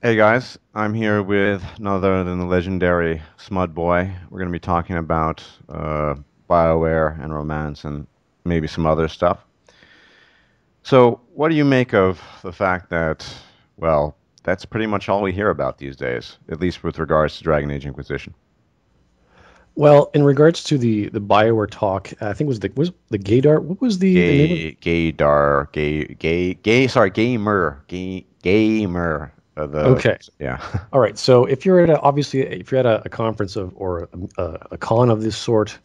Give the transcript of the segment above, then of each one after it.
Hey guys, I'm here with none other than the legendary Smudboy. We're going to be talking about Bioware and romance and maybe some other stuff. So, what do you make of the fact that, well, that's pretty much all we hear about these days, at least with regards to Dragon Age Inquisition? Well, in regards to the Bioware talk, I think was the Gaydar. What was the name of? Gaydar, sorry, gamer. Okay, Yeah. all right. So if you're at obviously if you're at a conference of or a con of this sort,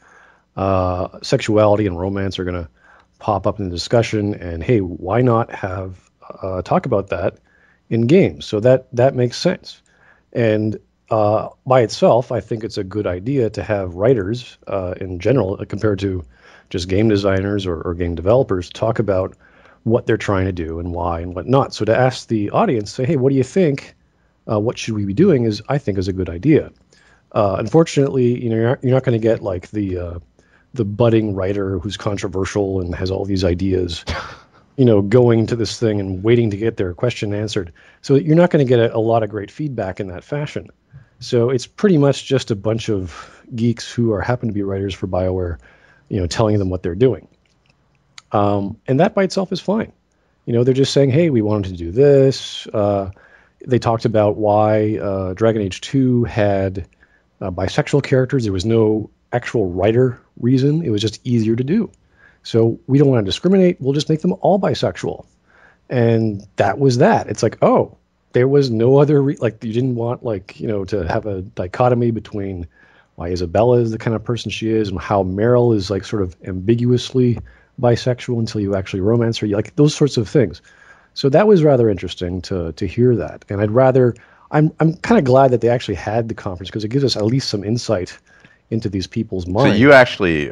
sexuality and romance are going to pop up in the discussion, and hey, why not have talk about that in games? So that makes sense. And by itself, I think it's a good idea to have writers in general, compared to just game designers or game developers, talk about what they're trying to do and why and whatnot. So to ask the audience, say, hey, what do you think? What should we be doing? I think is a good idea. Unfortunately, you're not going to get like the budding writer who's controversial and has all these ideas, going to this thing and waiting to get their question answered. So you're not going to get a lot of great feedback in that fashion. So it's pretty much just a bunch of geeks who are happen to be writers for BioWare, telling them what they're doing. And that by itself is fine. They're just saying, hey, we wanted to do this. They talked about why Dragon Age 2 had bisexual characters. There was no actual writer reason. It was just easier to do. So we don't want to discriminate. We'll just make them all bisexual. And that was that. It's like, oh, there was no other like you didn't want like to have a dichotomy between why Isabella is the kind of person she is and how Meryl is like sort of ambiguously bisexual until you actually romance her. Like those sorts of things. So that was rather interesting to hear that. And I'm kind of glad that they actually had the conference because it gives us at least some insight into these people's So you minds. actually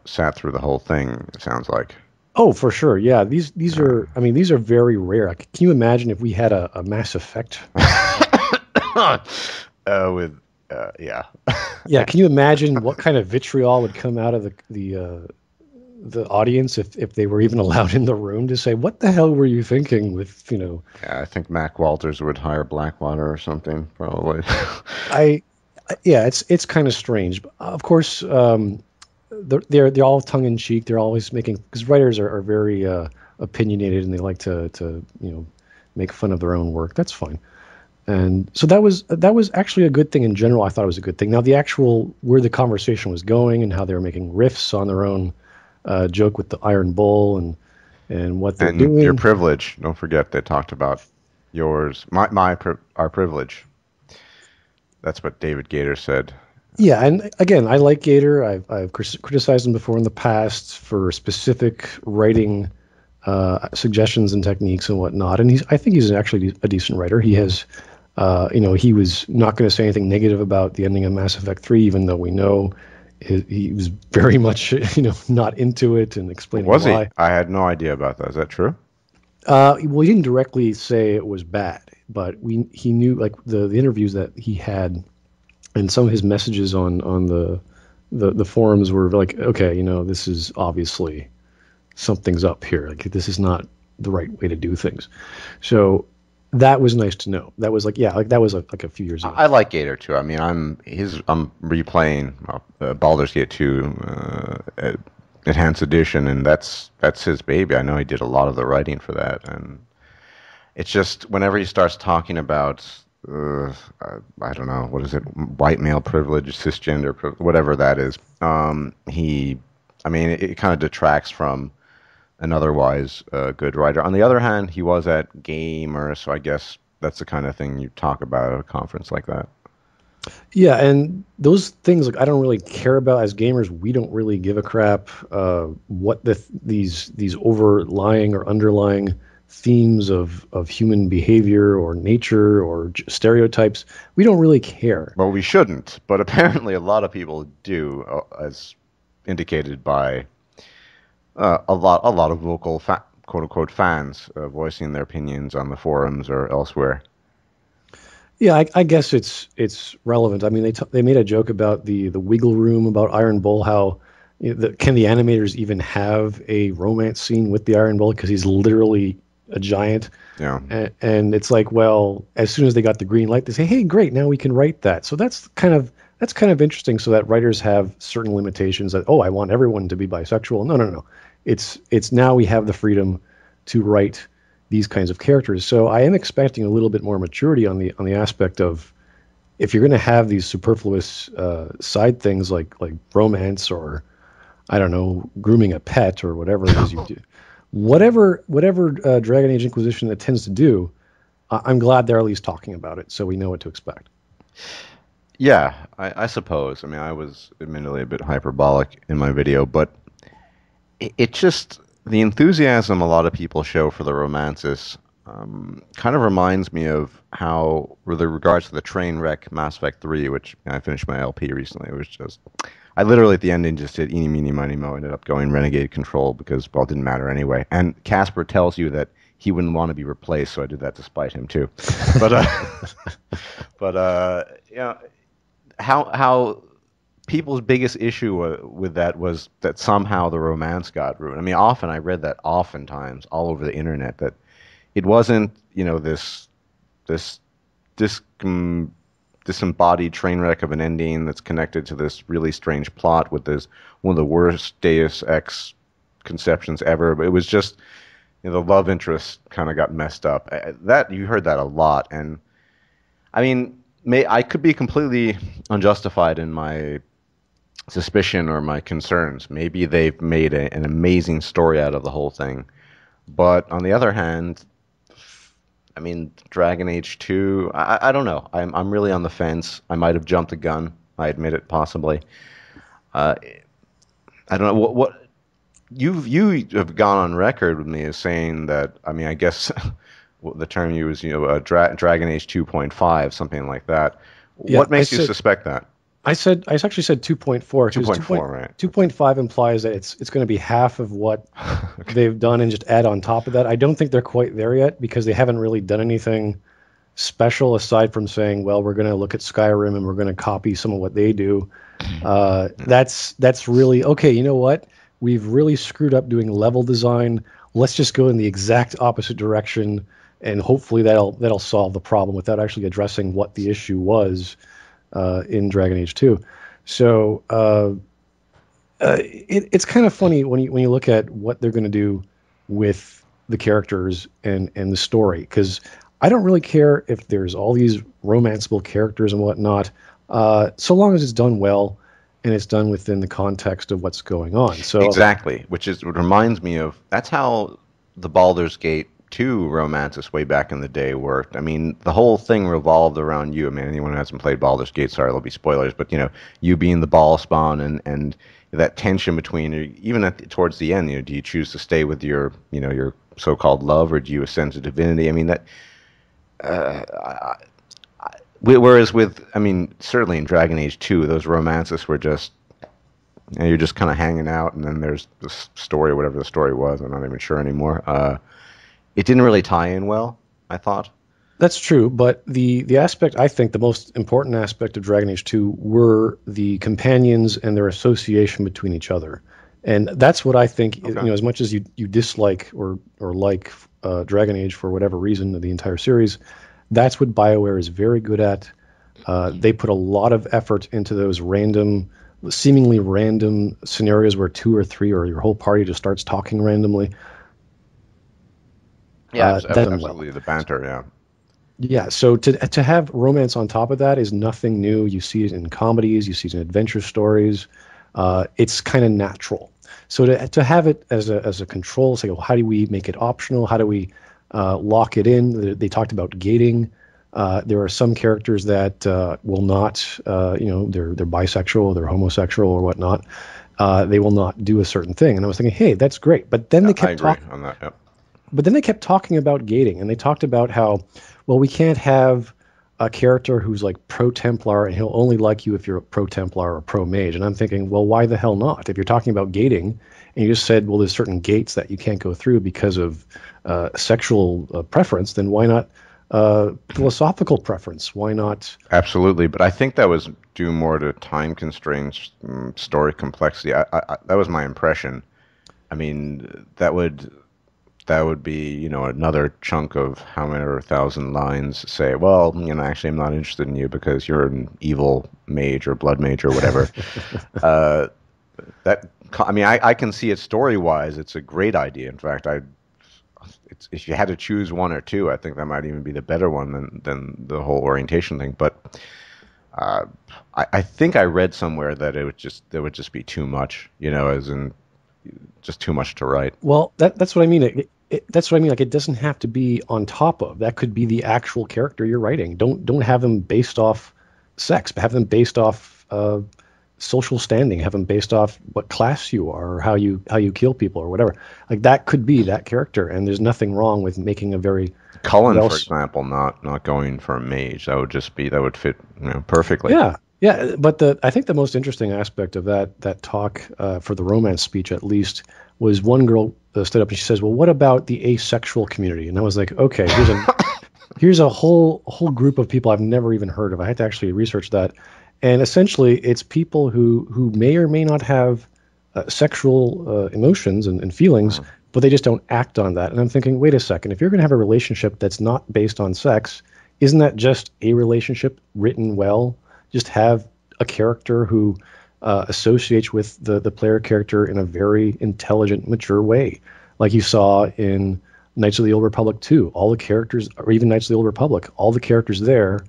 sat through the whole thing, it sounds like. Oh, for sure. Yeah, these Yeah. are I mean these are very rare. Like, can you imagine if we had a Mass Effect? With yeah. Yeah, can you imagine what kind of vitriol would come out of the audience if they were even allowed in the room to say, "What the hell were you thinking?" With Yeah, I think Mac Walters would hire Blackwater or something, probably. I yeah, it's kind of strange. But of course, they're all tongue in cheek. They're always making because writers are very opinionated and they like to make fun of their own work. That's fine. And so that was actually a good thing in general. I thought it was a good thing. Now the actual where the conversation was going and how they were making riffs on their own joke with the Iron Bull and what they're And your doing. privilege. Don't forget they talked about yours, our privilege. That's what David Gator said. Yeah, and again, I like Gator. I've criticized him before in the past for specific writing suggestions and techniques and whatnot. And I think he's actually a decent writer. He has, he was not going to say anything negative about the ending of Mass Effect 3, even though we know he was very much, not into it and explaining Was he? why. I had no idea about that. Is that true? Well, he didn't directly say it was bad, but he knew like the interviews that he had and some of his messages on the forums were like, okay, this is obviously something's up here. Like this is not the right way to do things. So that was nice to know. That was like, yeah, like that was like a few years ago. I like Gator too. I mean, I'm replaying Baldur's Gate 2 Enhanced Edition, and that's his baby. I know he did a lot of the writing for that, and it's just whenever he starts talking about I don't know what is it, white male privilege, cisgender, whatever that is. I mean, it kind of detracts from an otherwise good writer. On the other hand, he was at Gamer, so I guess that's the kind of thing you talk about at a conference like that. Yeah, and those things like I don't really care about as gamers. We don't really give a crap what these overlying or underlying themes of human behavior or nature or stereotypes. We don't really care. Well, we shouldn't, but apparently a lot of people do, as indicated by a lot of vocal quote unquote fans voicing their opinions on the forums or elsewhere. Yeah, I guess it's relevant. I mean, they made a joke about the wiggle room about Iron Bull. How can the animators even have a romance scene with the Iron Bull because he's literally a giant. Yeah. And it's like, well, as soon as they got the green light, they say, "Hey, great, now we can write that." So that's kind of interesting. So that writers have certain limitations. That, oh, I want everyone to be bisexual. No, no, no. It's now we have the freedom to write these kinds of characters. So I am expecting a little bit more maturity on the aspect of, if you're going to have these superfluous side things like romance, or I don't know, grooming a pet, or whatever it is you do, whatever Dragon Age Inquisition that tends to do, I'm glad they're at least talking about it, so we know what to expect. Yeah, I suppose. I mean, I was admittedly a bit hyperbolic in my video, but it just the enthusiasm a lot of people show for the romances kind of reminds me of how, with regards to the train wreck Mass Effect 3, which I finished my LP recently. It was just, I literally at the ending just did eeny, meeny, miny, mo, ended up going Renegade Control because, well, it didn't matter anyway. And Casper tells you that he wouldn't want to be replaced, so I did that to spite him too. But, you know, how people's biggest issue with that was that somehow the romance got ruined. I mean, often I read that oftentimes all over the internet that it wasn't, this disembodied train wreck of an ending that's connected to this really strange plot with this one of the worst Deus Ex conceptions ever. But it was just, the love interest kind of got messed up. That you heard that a lot, and I mean, I could be completely unjustified in my suspicion or my concerns. Maybe they've made an amazing story out of the whole thing, but on the other hand, I mean, Dragon Age 2, I don't know. I'm really on the fence. I might have jumped the gun. I admit it, possibly. Uh, I don't know what you have gone on record with me as saying that. I mean, I guess the term you was, Dragon Age 2.5, something like that. Yeah, What makes you suspect that? I actually said 2.4, because 2.4, right? 2.5 implies that it's going to be half of what Okay. they've done and just add on top of that. I don't think they're quite there yet, because they haven't really done anything special aside from saying, well, we're going to look at Skyrim and we're going to copy some of what they do. That's really okay. You know what? We've really screwed up doing level design. Let's just go in the exact opposite direction, and hopefully that'll solve the problem without actually addressing what the issue was in Dragon Age 2. So it's kind of funny when you look at what they're going to do with the characters and the story, because I don't really care if there's all these romanceable characters and whatnot, so long as it's done well and it's done within the context of what's going on. So Exactly, which is what reminds me of that's how the Baldur's Gate 2 romances way back in the day worked. I mean, the whole thing revolved around you. I mean, anyone who hasn't played Baldur's Gate, sorry, there'll be spoilers, but you being the ball spawn and that tension between even towards the end, do you choose to stay with your so-called love, or do you ascend to divinity? I mean, that whereas with, I mean, certainly in Dragon Age 2, those romances were just, you're just kind of hanging out, and then there's this story, whatever the story was. I'm not even sure anymore. It didn't really tie in well, I thought. that's true, but the aspect, I think the most important aspect of Dragon Age 2 were the companions and their association between each other. And that's what I think, Okay. as much as you dislike or like Dragon Age for whatever reason, the entire series, that's what BioWare is very good at. They put a lot of effort into those seemingly random scenarios where two or three or your whole party just starts talking randomly. Yeah, That's done well. absolutely. The banter, yeah. Yeah, so to have romance on top of that is nothing new. You see it in comedies, you see it in adventure stories. It's kind of natural. So to have it as a control, say, well, how do we make it optional? How do we lock it in? They talked about gating. There are some characters that will not, they're bisexual, they're homosexual or whatnot. They will not do a certain thing. And I was thinking, hey, that's great. But then Yeah, they I kept agree talking. on that. Yep. But then they kept talking about gating, and they talked about how, well, we can't have a character who's like pro Templar, and he'll only like you if you're a pro Templar or pro Mage. And I'm thinking, well, why the hell not? If you're talking about gating, and you just said, well, there's certain gates that you can't go through because of sexual preference, then why not philosophical preference? Why not? Absolutely, but I think that was due more to time constraints, story complexity. That was my impression. I mean, that would that would be, another chunk of how many or 1,000 lines say, well, actually, I'm not interested in you because you're an evil mage or blood mage or whatever. Uh, I can see it story wise. It's a great idea. In fact, if you had to choose one or two, I think that might even be the better one than the whole orientation thing. But uh, I think I read somewhere that there would just be too much, as in just too much to write. Well, that's what I mean. That's what I mean. Like, it doesn't have to be on top of. That could be the actual character you're writing. Don't have them based off sex, but have them based off social standing. Have them based off what class you are, or how you kill people, or whatever. Like, that could be that character, and there's nothing wrong with making a very Cullen, well. for example, not going for a mage. That would fit, perfectly. Yeah, yeah. But I think the most interesting aspect of that talk, for the romance speech at least, was one girl stood up and she says, "Well, what about the asexual community?" And I was like, "Okay, here's a whole group of people I've never even heard of. I had to actually research that." And essentially, it's people who may or may not have sexual emotions and feelings, but they just don't act on that. And I'm thinking, wait a second, if you're going to have a relationship that's not based on sex, isn't that just a relationship written well? Just have a character who associates with the player character in a very intelligent, mature way, like you saw in Knights of the Old Republic 2. All the characters, or even Knights of the Old Republic, all the characters there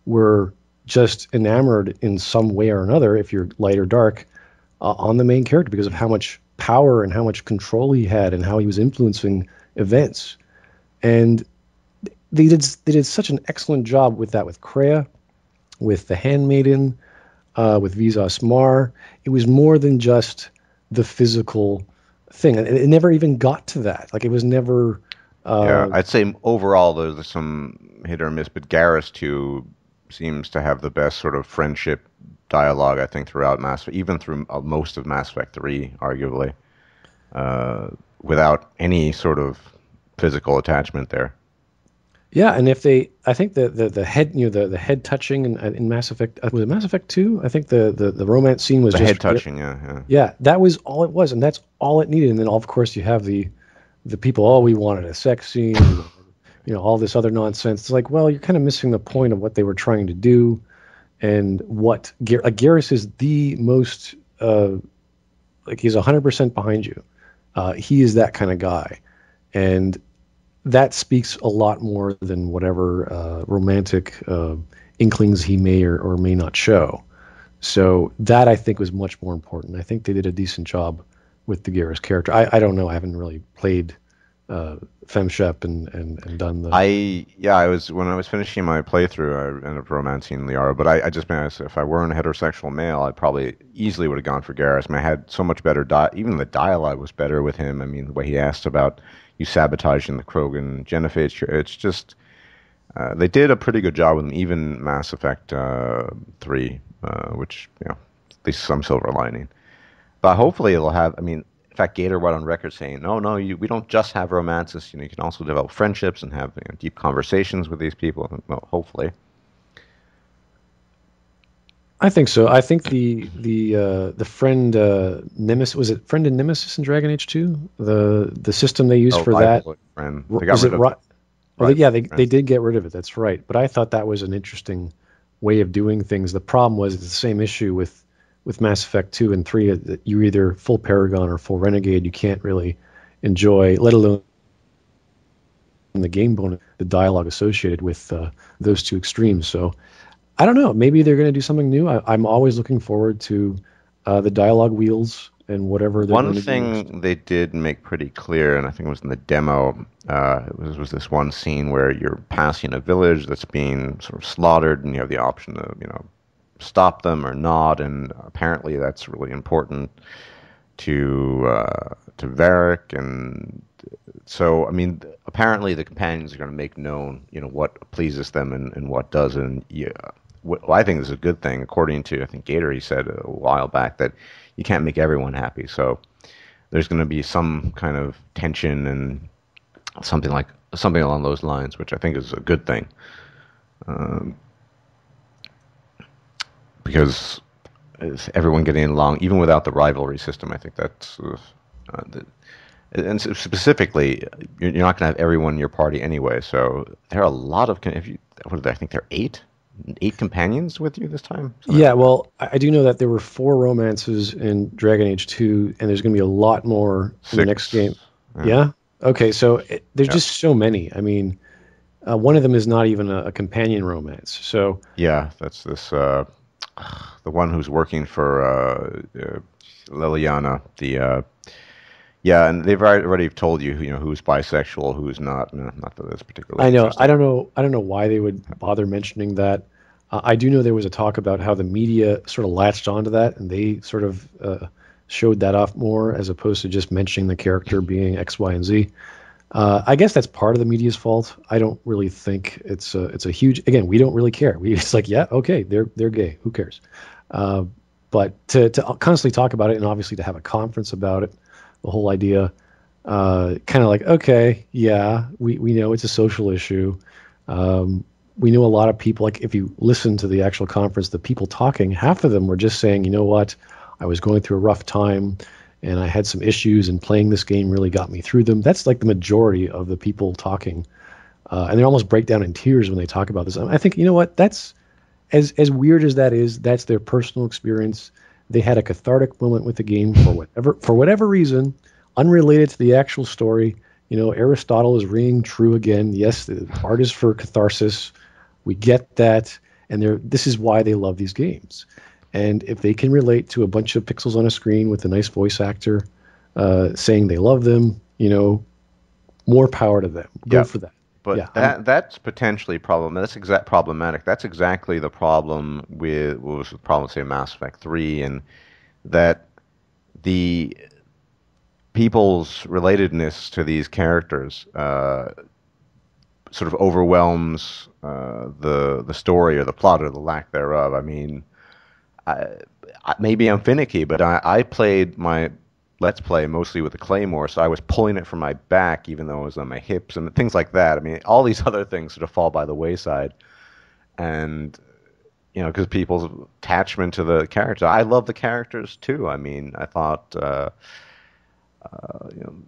were just enamored in some way or another, if you're light or dark, on the main character because of how much power and how much control he had and how he was influencing events. And they did such an excellent job with that, with Kreia, with the Handmaiden, with Visas Mar. It was more than just the physical thing, and it never even got to that. Like, it was never. Yeah, Uh, I'd say overall there's some hit or miss, but Garrus too seems to have the best sort of friendship dialogue I think throughout Mass, even through most of Mass Effect 3, arguably, uh, without any sort of physical attachment there. yeah, and if they, I think the head, the head touching in Mass Effect, was it Mass Effect 2? I think the romance scene was The head just, touching, yeah, yeah. yeah, that was all it was, and that's all it needed. And then, of course, you have the people, oh, we wanted a sex scene, we wanted, all this other nonsense. It's like, well, you're kind of missing the point of what they were trying to do, and what Garrus is the most, like, he's 100% behind you. He is that kind of guy, and that speaks a lot more than whatever romantic inklings he may or may not show. So that, I think, was much more important. I think they did a decent job with the Garrus character. I don't know. I haven't really played FemShep and done the. Yeah, I was when I was finishing my playthrough, I ended up romancing Liara, but I just meant if I weren't a heterosexual male, I probably easily would have gone for Garrus. I mean, I had so much better even the dialogue was better with him. I mean, the way he asked about you sabotaging the Krogan Genophage, it's just they did a pretty good job with him, even Mass Effect 3, which, at least some silver lining. But hopefully it'll have. I mean, in fact, Gator went on record saying, "No, no, we don't just have romances. You can also develop friendships and have deep conversations with these people." Well, hopefully. I think so. I think the friend Nemesis, was it friend and Nemesis in Dragon Age 2? The system they used Oh, for that, rival friend. They got was it rid of right? Oh, rival yeah, they friend. did get rid of it. That's right. But I thought that was an interesting way of doing things. The problem was it's the same issue with Mass Effect 2 and 3, that you're either full Paragon or full Renegade. You can't really enjoy, let alone the game bonus, the dialogue associated with those two extremes. So I don't know. Maybe they're going to do something new. I'm always looking forward to the dialogue wheels and whatever they're One going to do next. thing they did make pretty clear, and I think it was in the demo, was this one scene where you're passing a village that's being sort of slaughtered, and you have the option to, stop them or not, and apparently that's really important to Varric, and so I mean, apparently the companions are going to make known, what pleases them and what doesn't. Yeah, what I think is a good thing, according to I think Gator, he said a while back that you can't make everyone happy, so there's going to be some kind of tension and something along those lines, which I think is a good thing, um, because everyone getting along, even without the rivalry system. I think that's And specifically, you're not going to have everyone in your party anyway. So there are a lot of if you what did I think there are eight companions with you this time, something Yeah, like that. well, I do know that there were 4 romances in Dragon Age 2, and there's going to be a lot more in the next game. Six. Yeah. Yeah? Okay, so there's Yeah. just so many. I mean, one of them is not even a companion romance. So, Yeah. That's this. The one who's working for Liliana. The yeah, and they've already told you, who's bisexual, who's not. No, not that it's particularly I know. I interesting. don't know. I don't know why they would bother mentioning that. I do know there was a talk about how the media sort of latched onto that, and they sort of showed that off more as opposed to just mentioning the character being X, Y, and Z. I guess that's part of the media's fault. I don't really think it's a huge. Again, we don't really care. We it's like, yeah, okay, they're gay. Who cares? Uh, but to constantly talk about it and obviously to have a conference about it, the whole idea, kind of like, okay, yeah, we know it's a social issue. We know a lot of people, like if you listen to the actual conference, the people talking, half of them were just saying, you know what, I was going through a rough time and I had some issues and playing this game really got me through them. That's like the majority of the people talking. And they almost break down in tears when they talk about this. I think, you know what, that's as weird as that is, that's their personal experience. They had a cathartic moment with the game for whatever reason, unrelated to the actual story. You know, Aristotle is ringing true again. Yes, the art is for catharsis. We get that, and this is why they love these games. And if they can relate to a bunch of pixels on a screen with a nice voice actor saying they love them, more power to them. Go Yeah, for that. Yeah, but that's potentially problem. That's problematic. That's exactly the problem with what was the problem with say Mass Effect 3, and that the people's relatedness to these characters sort of overwhelms the story or the plot or the lack thereof. I mean, I, maybe I'm finicky, but I played my Let's Play mostly with the Claymore, so I was pulling it from my back, even though it was on my hips and things like that. I mean, all these other things sort of fall by the wayside, and because people's attachment to the character, I love the characters too. I mean, I thought,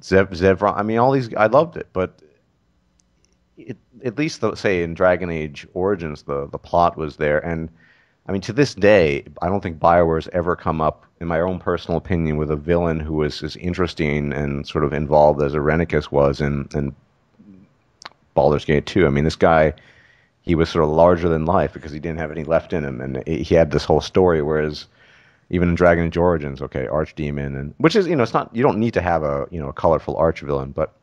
Zevron. I mean, all these, I loved it, but at least say in Dragon Age Origins, the plot was there, and I mean, to this day, I don't think Bioware's ever come up, in my own personal opinion, with a villain who was as interesting and sort of involved as Irenicus was in Baldur's Gate 2. I mean, this guy, he was sort of larger than life because he didn't have any left in him, and he had this whole story. Whereas even in Dragon Age Origins, okay, Archdemon, and which is it's not, you don't need to have a colorful arch villain, but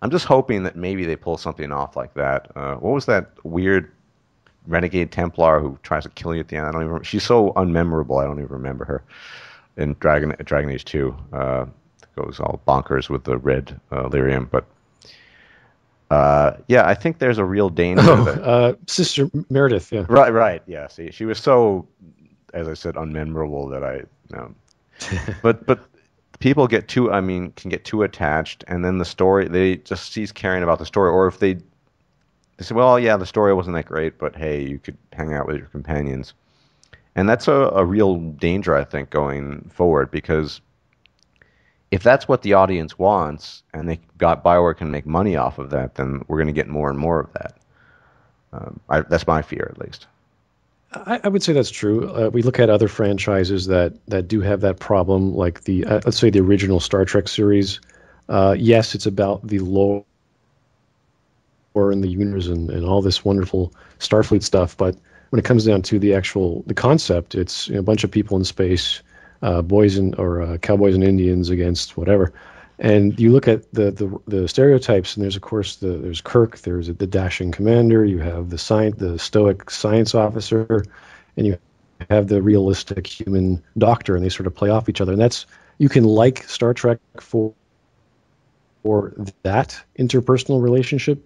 I'm just hoping that maybe they pull something off like that. What was that weird renegade Templar who tries to kill you at the end? I don't even remember. She's so unmemorable. I don't even remember her in Dragon Age 2. Goes all bonkers with the red lyrium, but yeah, I think there's a real danger Oh, that. Sister Meredith. Yeah. Right, right, yeah. See, she was so, as I said, unmemorable that but people get too, I mean, can get too attached, and then the story, they just cease caring about the story, or if they say, well, yeah, the story wasn't that great, but hey, you could hang out with your companions. And that's a real danger, I think, going forward, because if that's what the audience wants, and Bioware can make money off of that, then we're going to get more and more of that. That's my fear, at least. I would say that's true. We look at other franchises that do have that problem, like the let's say the original Star Trek series. Yes, it's about the lore and the universe and all this wonderful Starfleet stuff, but when it comes down to the concept, it's a bunch of people in space, cowboys and Indians against whatever. And you look at the stereotypes, and there's of course there's Kirk, there's the dashing commander, you have the stoic science officer, and you have the realistic human doctor, and they sort of play off each other. And that's, you can like Star Trek for that interpersonal relationship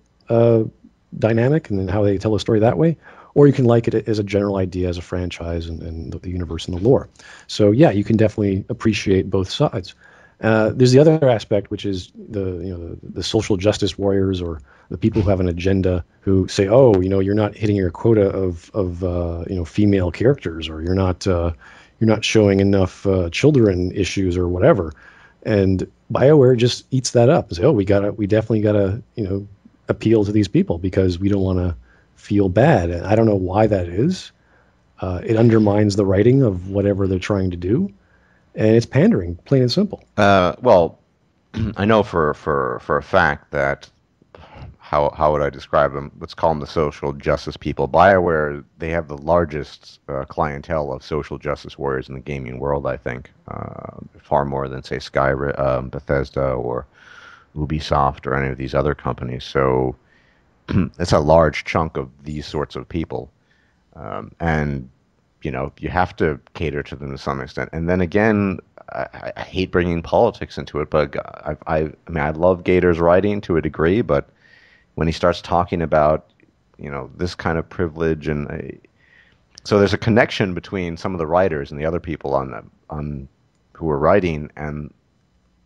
dynamic and then how they tell a story that way, or you can like it as a general idea, as a franchise and the universe and the lore. So yeah, you can definitely appreciate both sides. There's the other aspect, which is the social justice warriors, or the people who have an agenda, who say, oh, you're not hitting your quota of female characters, or you're not showing enough children issues or whatever. And BioWare just eats that up and say, "Oh, we definitely gotta, appeal to these people because we don't want to feel bad." And I don't know why that is. It undermines the writing of whatever they're trying to do, and it's pandering, plain and simple. Well, I know for a fact that how would I describe them? Let's call them the social justice people. BioWare, they have the largest clientele of social justice warriors in the gaming world, I think. Far more than, say, Skyrim, Bethesda, or Ubisoft, or any of these other companies. So it's a large chunk of these sorts of people. And, you have to cater to them to some extent. And then again, I hate bringing politics into it, but I love Gator's writing to a degree, but when he starts talking about, this kind of privilege, and so there's a connection between some of the writers and the other people on who are writing, and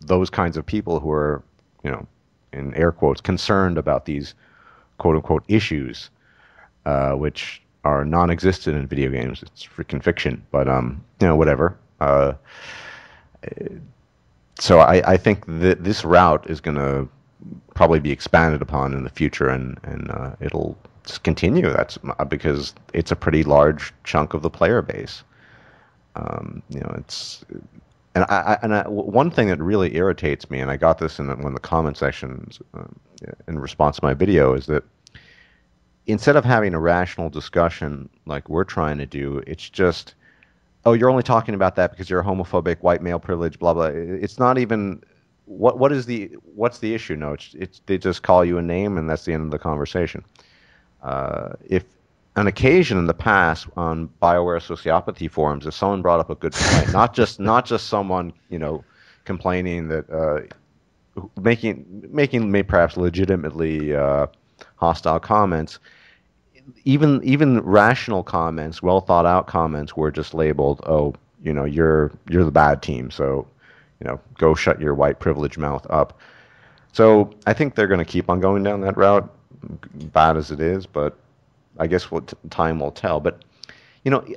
those kinds of people who are, in air quotes, concerned about these quote unquote issues, which are non-existent in video games. It's freaking fiction, but whatever. So I think that this route is going to probably be expanded upon in the future, and it'll just continue. That's because it's a pretty large chunk of the player base. It's one thing that really irritates me, and I got this in one of the comment sections in response to my video, is that instead of having a rational discussion like we're trying to do, it's just, oh, you're only talking about that because you're a homophobic white male privilege, blah blah. It's not even what's the issue? No, it's they just call you a name and that's the end of the conversation. If on occasion in the past on BioWare sociopathy forums, if someone brought up a good point, not just someone complaining that making perhaps legitimately hostile comments, even rational comments, well thought out comments were just labeled, oh, you're the bad team, so go shut your white privilege mouth up. So I think they're going to keep on going down that route, bad as it is, but I guess time will tell. But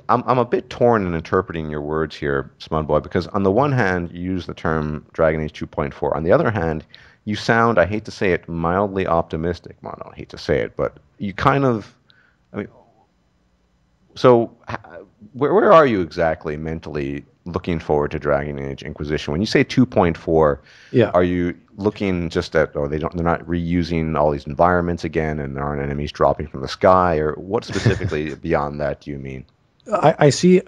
I'm a bit torn in interpreting your words here, Smudboy, because on the one hand you use the term Dragon Age 2.4. On the other hand, you sound, I hate to say it, mildly optimistic. Well, I don't hate to say it, but you kind of, I mean, so where are you exactly mentally looking forward to Dragon Age Inquisition? When you say 2.4, Yeah. are you looking just at, they're not reusing all these environments again, and there aren't enemies dropping from the sky, or what specifically beyond that do you mean? I see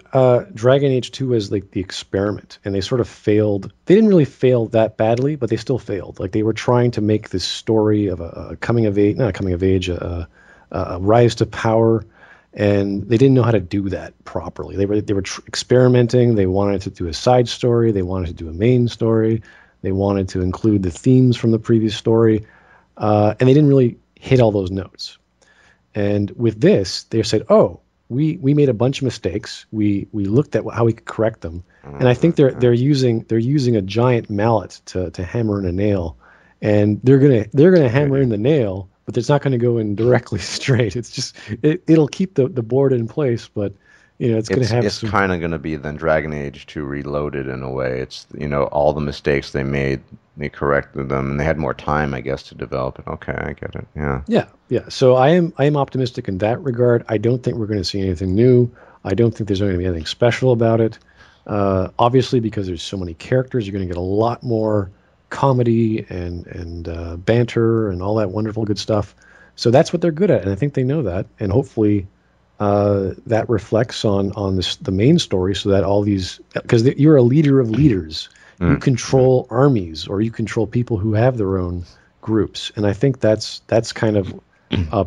Dragon Age 2 as like the experiment, and they sort of failed. They didn't really fail that badly, but they still failed. Like they were trying to make this story of a coming of age, not a coming of age, a rise to power, and they didn't know how to do that properly. They were experimenting. They wanted to do a side story. They wanted to do a main story. They wanted to include the themes from the previous story, and they didn't really hit all those notes. And with this, they said, "Oh, we made a bunch of mistakes. We looked at how we could correct them." And I think they're using a giant mallet to hammer in a nail, and they're gonna hammer in the nail, but it's not going to go in directly straight. It's just it'll keep the board in place, but it's going to have it's kind of going to be then Dragon Age 2 Reloaded in a way. It's all the mistakes they made, they corrected them, and they had more time, I guess, to develop it. Okay, I get it. Yeah. So I am optimistic in that regard. I don't think we're going to see anything new. I don't think there's going to be anything special about it. Obviously, because there's so many characters, you're going to get a lot more comedy and banter and all that wonderful good stuff. So that's what they're good at, and I think they know that. And hopefully, that reflects on the main story, so that all these, because you're a leader of leaders, you control armies, or you control people who have their own groups, and I think that's kind of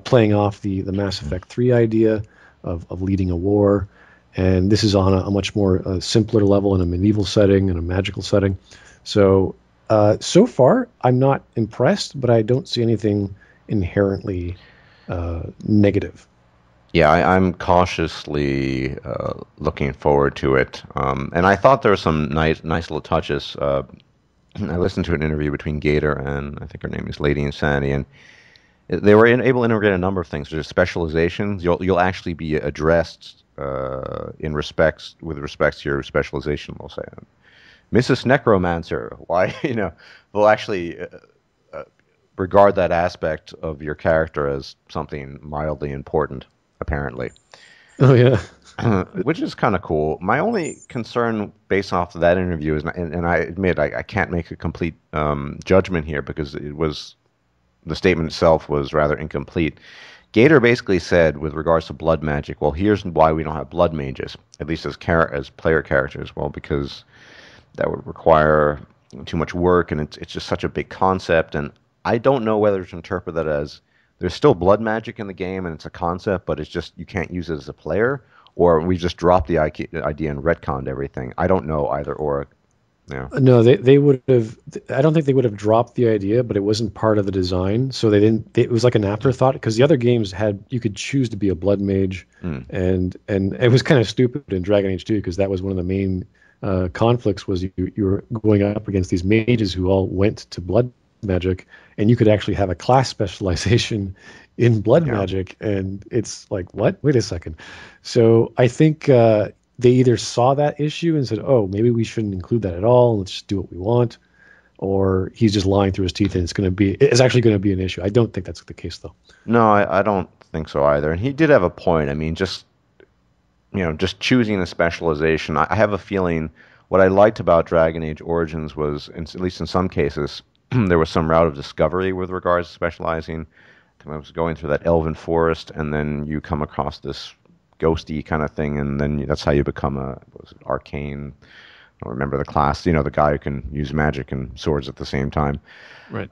playing off the Mass Effect 3 idea of leading a war, and this is on a much more simpler level in a medieval setting and a magical setting. So so far, I'm not impressed, but I don't see anything inherently negative. Yeah, I'm cautiously looking forward to it, and I thought there were some nice little touches. I listened to an interview between Gator and I think her name is Lady Insanity, and they were able to integrate a number of things. There's specializations. You'll actually be addressed with respect to your specialization, we'll say. Mrs. Necromancer, why, they'll actually regard that aspect of your character as something mildly important, apparently. Oh yeah. Which is kind of cool. My only concern based off of that interview is, and I admit I can't make a complete judgment here because the statement itself was rather incomplete. Gator basically said, with regards to blood magic, well, here's why we don't have blood mages, at least as player characters. Well, because that would require too much work, and it's just such a big concept. And I don't know whether to interpret that as there's still blood magic in the game, and it's a concept, but it's just you can't use it as a player, or we just dropped the idea and retconned everything. I don't know either or. Yeah. No, they would have. I don't think they would have dropped the idea, but it wasn't part of the design, so they didn't. It was like an afterthought because the other games had you could choose to be a blood mage, Mm. and it was kind of stupid in Dragon Age 2 because that was one of the main conflicts was you were going up against these mages who all went to blood magic, and you could actually have a class specialization in blood Yeah. magic, and it's like what? Wait a second. So I think they either saw that issue and said, "Oh, maybe we shouldn't include that at all. Let's just do what we want," or he's just lying through his teeth, and it's actually going to be an issue. I don't think that's the case, though. No, I don't think so either. And he did have a point. I mean, just choosing a specialization. I have a feeling what I liked about Dragon Age Origins was, at least in some cases, there was some route of discovery with regards to specializing. I was going through that elven forest, and then you come across this ghosty kind of thing, and then that's how you become what was it, arcane. I don't remember the class. The guy who can use magic and swords at the same time. Right.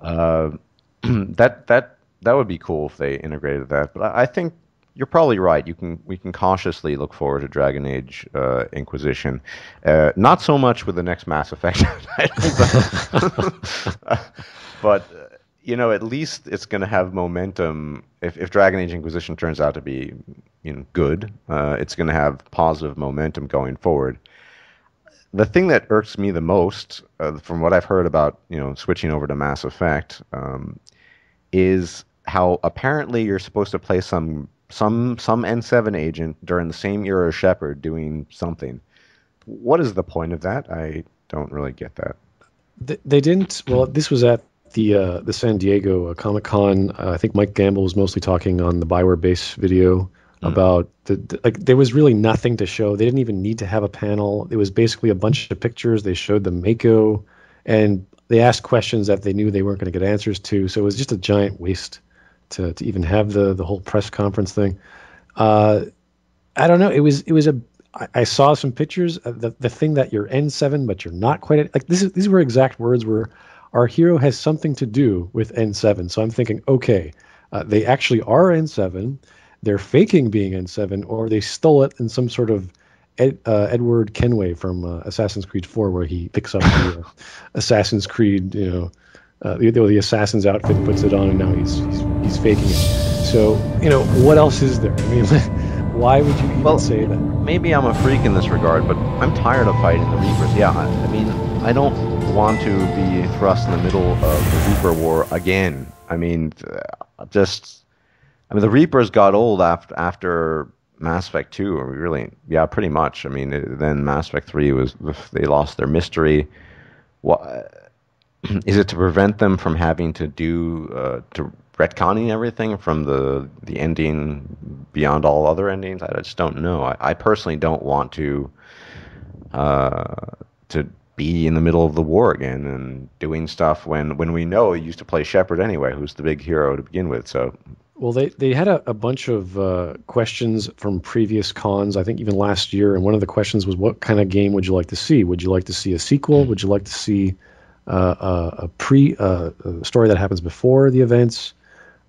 That would be cool if they integrated that. But I think you're probably right. We can cautiously look forward to Dragon Age Inquisition. Not so much with the next Mass Effect title, but at least it's going to have momentum. If Dragon Age Inquisition turns out to be good, it's going to have positive momentum going forward. The thing that irks me the most, from what I've heard about switching over to Mass Effect, is how apparently you're supposed to play some N7 agent during the same era as Shepard doing something. What is the point of that? I don't really get that. They didn't. Well, this was at the San Diego Comic Con. I think Mike Gamble was mostly talking on the Bioware base video about like there was really nothing to show. They didn't even need to have a panel. It was basically a bunch of pictures. They showed the Mako, and they asked questions that they knew they weren't going to get answers to. So it was just a giant waste to even have the whole press conference thing. I don't know. I saw some pictures. The thing that you're N7, but you're not quite like these were exact words where our hero has something to do with N7. So I'm thinking, okay, they actually are N7. They're faking being N7, or they stole it in some sort of Edward Kenway from Assassin's Creed 4, where he picks up the Assassin's Creed, the assassin's outfit, puts it on, and now he's faking it. So what else is there? I mean, why would you even say that? Maybe I'm a freak in this regard, but I'm tired of fighting the Reapers. Yeah, I mean, I don't want to be thrust in the middle of the Reaper War again. I mean, the Reapers got old after Mass Effect 2, or really, yeah, pretty much. I mean, then Mass Effect 3 they lost their mystery. What is it to prevent them from having to do to retconning everything from the ending beyond all other endings? I just don't know. I personally don't want to be in the middle of the war again and doing stuff when we know he used to play Shepard anyway, who's the big hero to begin with. So. Well, they had a bunch of questions from previous cons, I think even last year, and one of the questions was, what kind of game would you like to see? Would you like to see a sequel? Would you like to see a story that happens before the events,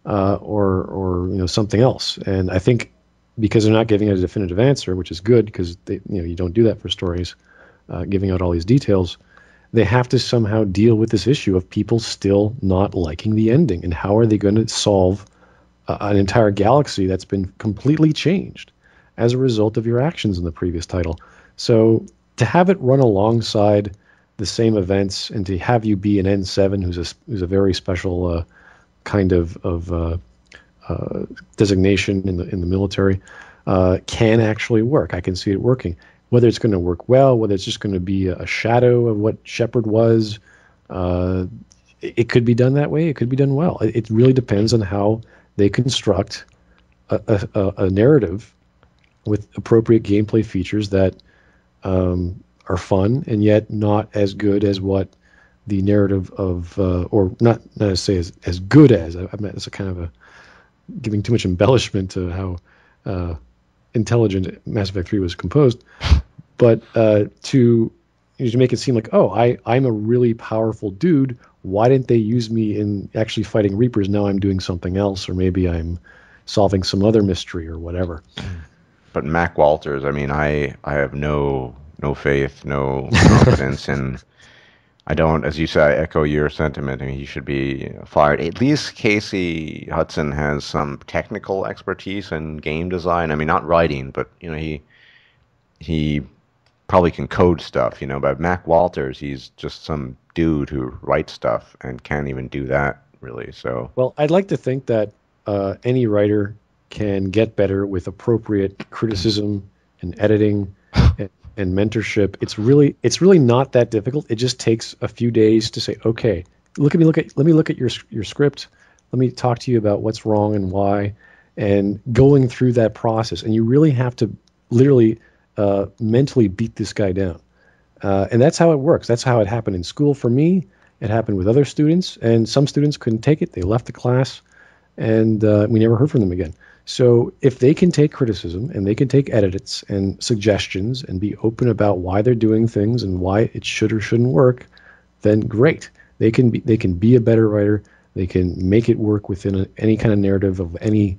or something else? And I think because they're not giving a definitive answer, which is good because you don't do that for stories, giving out all these details, they have to somehow deal with this issue of people still not liking the ending, and how are they going to solve an entire galaxy that's been completely changed as a result of your actions in the previous title. So to have it run alongside the same events and to have you be an N7 who's a very special kind of designation in the military can actually work. I can see it working. whether it's going to work well, whether it's just going to be a shadow of what Shepard was. Uh, it could be done that way. It could be done well. It really depends on how they construct a narrative with appropriate gameplay features that are fun and yet not as good as what the narrative of, or not to say as good as. I mean, it's a kind of a giving too much embellishment to how intelligent Mass Effect 3 was composed, but to make it seem like, oh, I'm a really powerful dude. Why didn't they use me in actually fighting Reapers? Now I'm doing something else, or maybe I'm solving some other mystery or whatever. But Mac Walters, I mean, I have no faith, no confidence in. I don't, as you say, I echo your sentiment. I mean, he should be fired. At least Casey Hudson has some technical expertise in game design. I mean, not writing, but he probably can code stuff. But Mac Walters, he's just some dude who writes stuff and can't even do that really. So, well, I'd like to think that any writer can get better with appropriate criticism and editing and mentorship. It's really not that difficult. It just takes a few days to say, okay, let me look at your script. Let me talk to you about what's wrong and why, and going through that process. And you really have to literally mentally beat this guy down. And that's how it works. That's how it happened in school for me. It happened with other students, and some students couldn't take it. They left the class, and we never heard from them again. So if they can take criticism and they can take edits and suggestions and be open about why they're doing things and why it should or shouldn't work, then great. They can be a better writer. They can make it work within any kind of narrative of any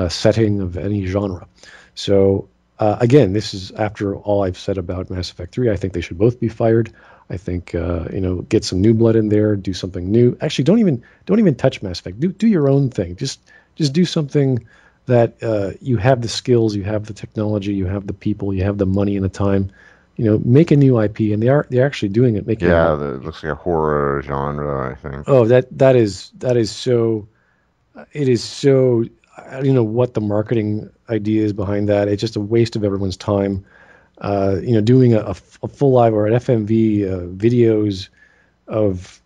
setting of any genre. So again, this is after all I've said about Mass Effect 3. I think they should both be fired. I think get some new blood in there, do something new. Actually, don't even touch Mass Effect. Do your own thing. Just do something that you have the skills, you have the technology, you have the people, you have the money and the time. Make a new IP, and they're actually doing it. it looks like a horror genre, I think. Oh, that is so. It is so. I don't know what the marketing idea is behind that. It's just a waste of everyone's time. Doing a full live or an FMV videos of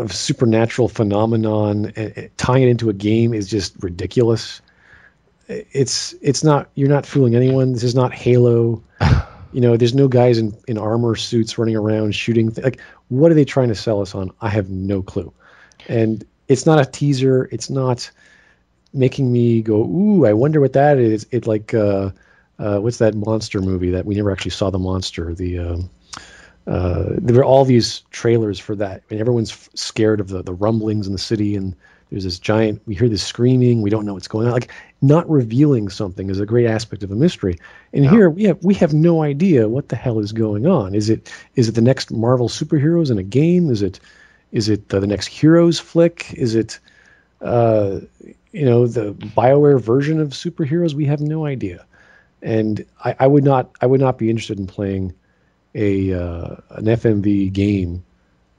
supernatural phenomenon and tying it into a game is just ridiculous. It's not. You're not fooling anyone. This is not Halo. There's no guys in armor suits running around shooting. Like, what are they trying to sell us on? I have no clue. And it's not a teaser. It's not making me go, ooh, I wonder what that is. It like, what's that monster movie that we never actually saw the monster? There were all these trailers for that, and everyone's scared of the rumblings in the city, and there's this giant, we hear this screaming, we don't know what's going on. Like, not revealing something is a great aspect of a mystery. And here we have no idea what the hell is going on. Is it the next Marvel superheroes in a game? Is it the next Heroes flick? Is it the Bioware version of superheroes? We have no idea. And I would not be interested in playing an FMV game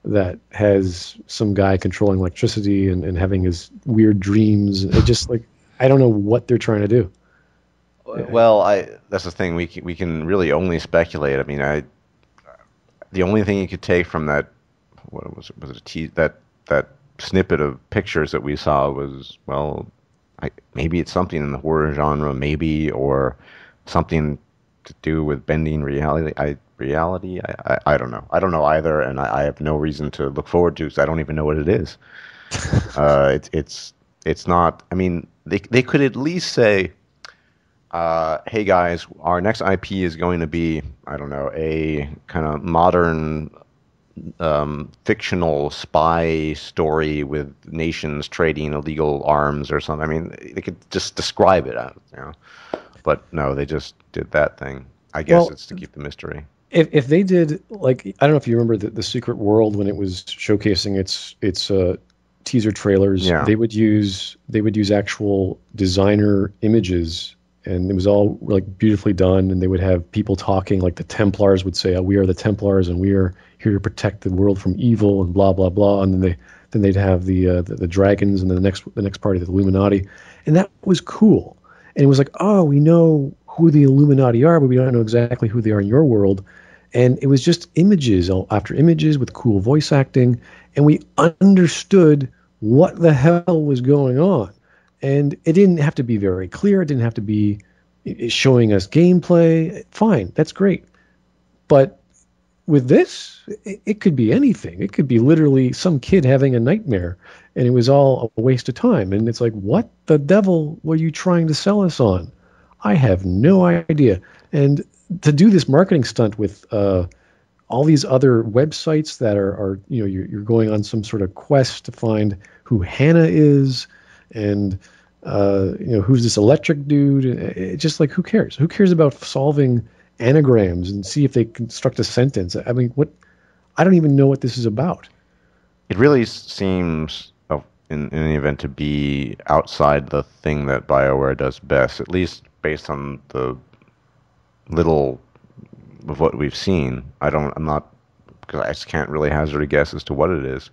that has some guy controlling electricity and having his weird dreams. It just I don't know what they're trying to do. Well, that's the thing. We can really only speculate. I mean, the only thing you could take from that, what was it? That snippet of pictures that we saw was, well, maybe it's something in the horror genre, maybe, or something to do with bending reality. I don't know. I don't know either, and I have no reason to look forward to, because I don't even know what it is. It's not. I mean, they could at least say, hey guys, our next IP is going to be, I don't know, a kind of modern fictional spy story with nations trading illegal arms or something. I mean, they could just describe it, But no, they just did that thing. I guess it's to keep the mystery. If they did, I don't know if you remember the Secret World when it was showcasing its teaser trailers. Yeah. They would use actual designer images, and it was all beautifully done. And they would have people talking, like the Templars would say, "We are the Templars, and we are here to protect the world from evil," and blah blah blah. And then they'd have the dragons, and then the next party, the Illuminati, and that was cool. And it was like, oh, we know who the Illuminati are, but we don't know exactly who they are in your world. And it was just images after images with cool voice acting, and we understood what the hell was going on. And it didn't have to be very clear. It didn't have to be showing us gameplay. Fine, that's great. But with this, it could be anything. It could be literally some kid having a nightmare, and it was all a waste of time. And it's like, what the devil were you trying to sell us on? I have no idea. And to do this marketing stunt with all these other websites that are you're going on some sort of quest to find who Hannah is, and who's this electric dude. It's just like, who cares? Who cares about solving anagrams and see if they construct a sentence? I mean, what? I don't even know what this is about. It really seems, in any event, to be outside the thing that BioWare does best, at least based on the little of what we've seen. I'm not, because I just can't really hazard a guess as to what it is.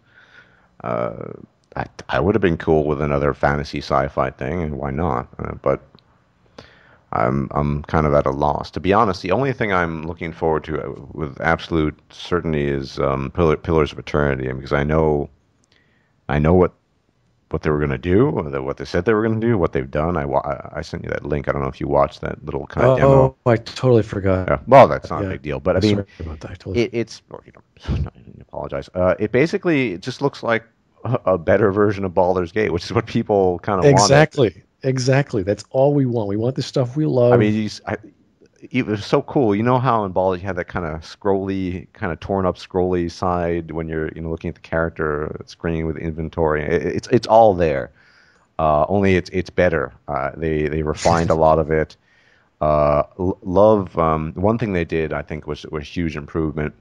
I would have been cool with another fantasy sci-fi thing, and why not? But I'm kind of at a loss. To be honest, the only thing I'm looking forward to with absolute certainty is Pillars of Eternity, because I know what they were going to do, what they said they were going to do, what they've done. I sent you that link. I don't know if you watched that little kind of demo. Oh, I totally forgot. Yeah. Well, that's not a big deal, but I mean, sorry about that. Totally. it's. Or, apologize. It basically just looks like a better version of Baldur's Gate, which is what people kind of wanted. Exactly. That's all we want. We want the stuff we love. I mean, it was so cool. You know how in Baldur's you had that kind of scrolly, kind of torn up scrolly side when you're looking at the character screen with inventory. It's all there. Only it's better. They refined a lot of it. Love. One thing they did, I think, was a huge improvement.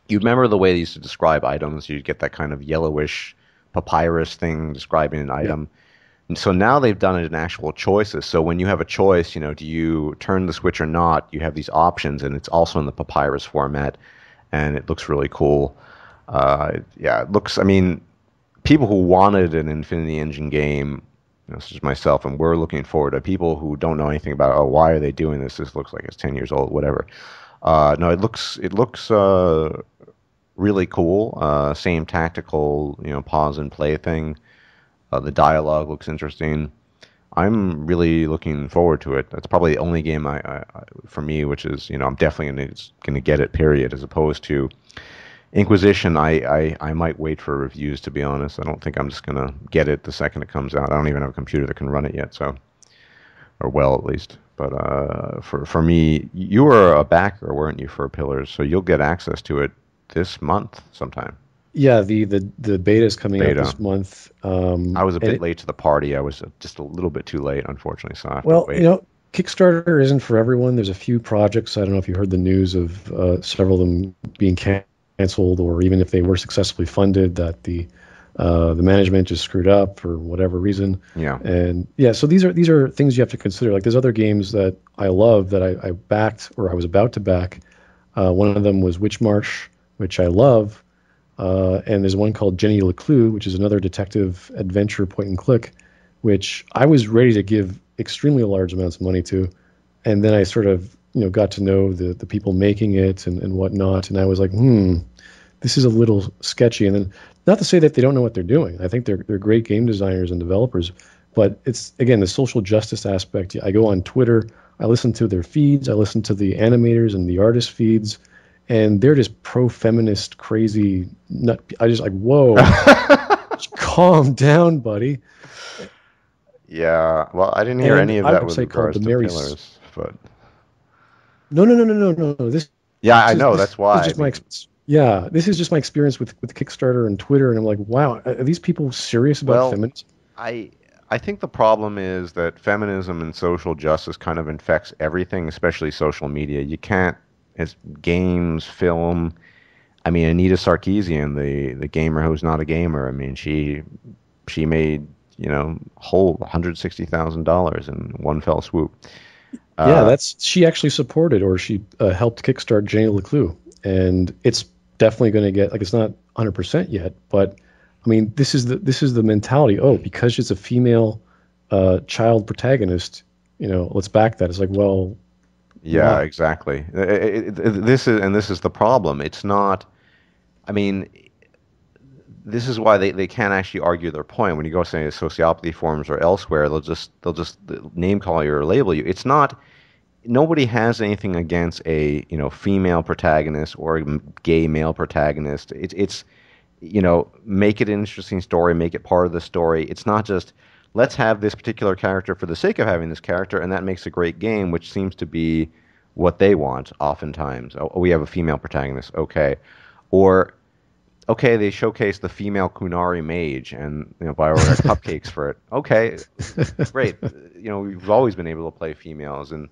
You remember the way they used to describe items? You'd get that kind of yellowish papyrus thing describing an item. Yep. And so now they've done it in actual choices. So when you have a choice, do you turn the switch or not? You have these options, and it's also in the papyrus format, and it looks really cool. It looks. I mean, people who wanted an Infinity Engine game, such as myself, and we're looking forward to people who don't know anything about. Oh, why are they doing this? This looks like it's 10 years old, whatever. No, it looks really cool. Same tactical, pause and play thing. The dialogue looks interesting. I'm really looking forward to it. That's probably the only game I for me, which is, I'm definitely going to get it, period, as opposed to Inquisition. I might wait for reviews, to be honest. I don't think I'm just going to get it the second it comes out. I don't even have a computer that can run it yet, or well, at least. But for me, you were a backer, weren't you, for Pillars? So you'll get access to it this month sometime. Yeah, the beta is coming out this month. I was a bit late to the party. I was just a little bit too late, unfortunately. So I have to wait. Kickstarter isn't for everyone. There's a few projects. I don't know if you heard the news of several of them being canceled, or even if they were successfully funded, that the management just screwed up for whatever reason. Yeah. And so these are things you have to consider. Like, there's other games that I love that I backed, or I was about to back. One of them was Witchmarsh, which I love. And there's one called Jenny LeClue, which is another detective adventure point and click, which I was ready to give extremely large amounts of money to. And then I sort of, got to know the people making it and whatnot. And I was like, this is a little sketchy. And then, not to say that they don't know what they're doing. I think they're great game designers and developers. But it's, again, the social justice aspect. I go on Twitter. I listen to their feeds. I listen to the animators and the artist feeds. And they're just pro-feminist, crazy nut. I just like, whoa, calm down, buddy. Yeah, well, I didn't hear any of that with regards to Pillars, but no. This, I know that's why. This is just my experience with Kickstarter and Twitter, and I'm like, wow, are these people serious about feminism? I think the problem is that feminism and social justice kind of infects everything, especially social media. You can't. It's games, film. I mean, Anita Sarkeesian, the gamer who's not a gamer. I mean, she made whole $160,000 in one fell swoop. She actually supported, or she helped kickstart Jenny LeClue, and it's definitely going to get, like, it's not 100% yet, but I mean, this is the mentality. Oh, because she's a female child protagonist, let's back that. It's like, well, Yeah, Why? exactly. This is the problem. It's not. I mean, this is why they can't actually argue their point. When you go say sociopathy forums or elsewhere, they'll just name call you or label you. It's not. Nobody has anything against a female protagonist or a gay male protagonist. It's make it an interesting story, make it part of the story. It's not just let's have this particular character for the sake of having this character, and that makes a great game, which seems to be what they want oftentimes. Oh, we have a female protagonist, okay, or okay, they showcase the female Kunari mage, and Bioware got cupcakes for it. Okay, great. We've always been able to play females, and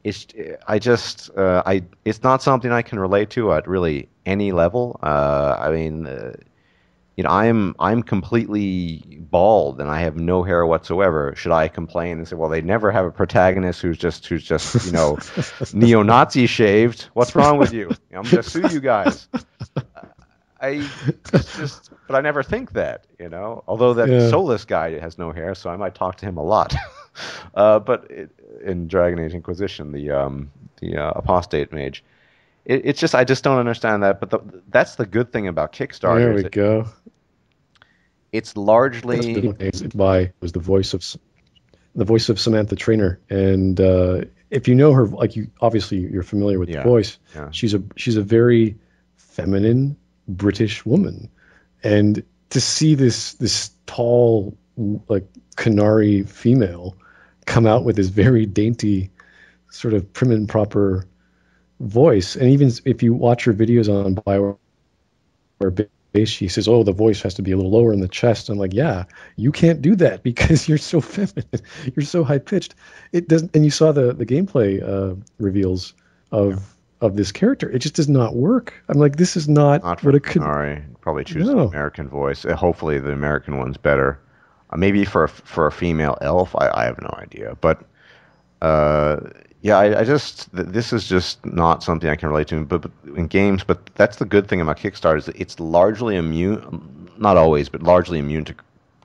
it's I just I it's not something I can relate to at really any level. I mean, I'm completely bald and I have no hair whatsoever. Should I complain and say, well, they never have a protagonist who's just neo-Nazi shaved? What's wrong with you? I'm gonna sue you guys. But I never think that. Although that Yeah. soulless guy has no hair, so I might talk to him a lot. In Dragon Age Inquisition, the apostate mage, it's just I just don't understand that. But that's the good thing about There Kickstarter is we go. it's That's largely the by was the voice of Samantha Trainer, and if you know her, like you obviously you're familiar with the yeah, voice. yeah, She's a very feminine British woman, and to see this tall like Canary female come out with this very dainty sort of prim and proper voice, and even if you watch her videos on Bioware base, she says, "Oh, the voice has to be a little lower in the chest." I'm like, "Yeah, you can't do that because you're so feminine, you're so high pitched." It doesn't. And you saw the gameplay reveals yeah. of this character. It just does not work. I'm like, this is not Not for what it could. Kunari. Probably choose the No. American voice. Hopefully, the American one's better. Maybe for a female elf, I have no idea. But Uh, yeah, I just this is just not something I can relate to, but in games. But that's the good thing about Kickstarter is that it's largely immune, not always, but largely immune to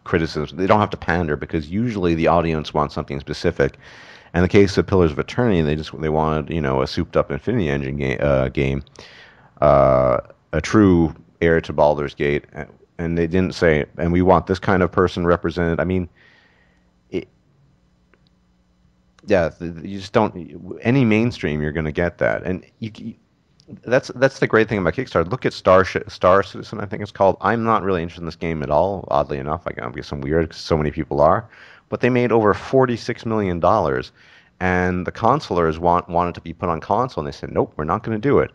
criticism. They don't have to pander because usually the audience wants something specific. In the case of Pillars of Eternity, they wanted a souped up Infinity Engine game, uh, a true heir to Baldur's Gate, and they didn't say, and we want this kind of person represented. I mean, yeah, you just don't. Any mainstream, you're going to get that, and that's the great thing about Kickstarter. Look at Star Citizen, I think it's called. I'm not really interested in this game at all. Oddly enough, I guess some weird because so many people are, but they made over $46 million, and the consolers wanted to be put on console, and they said, nope, we're not going to do it.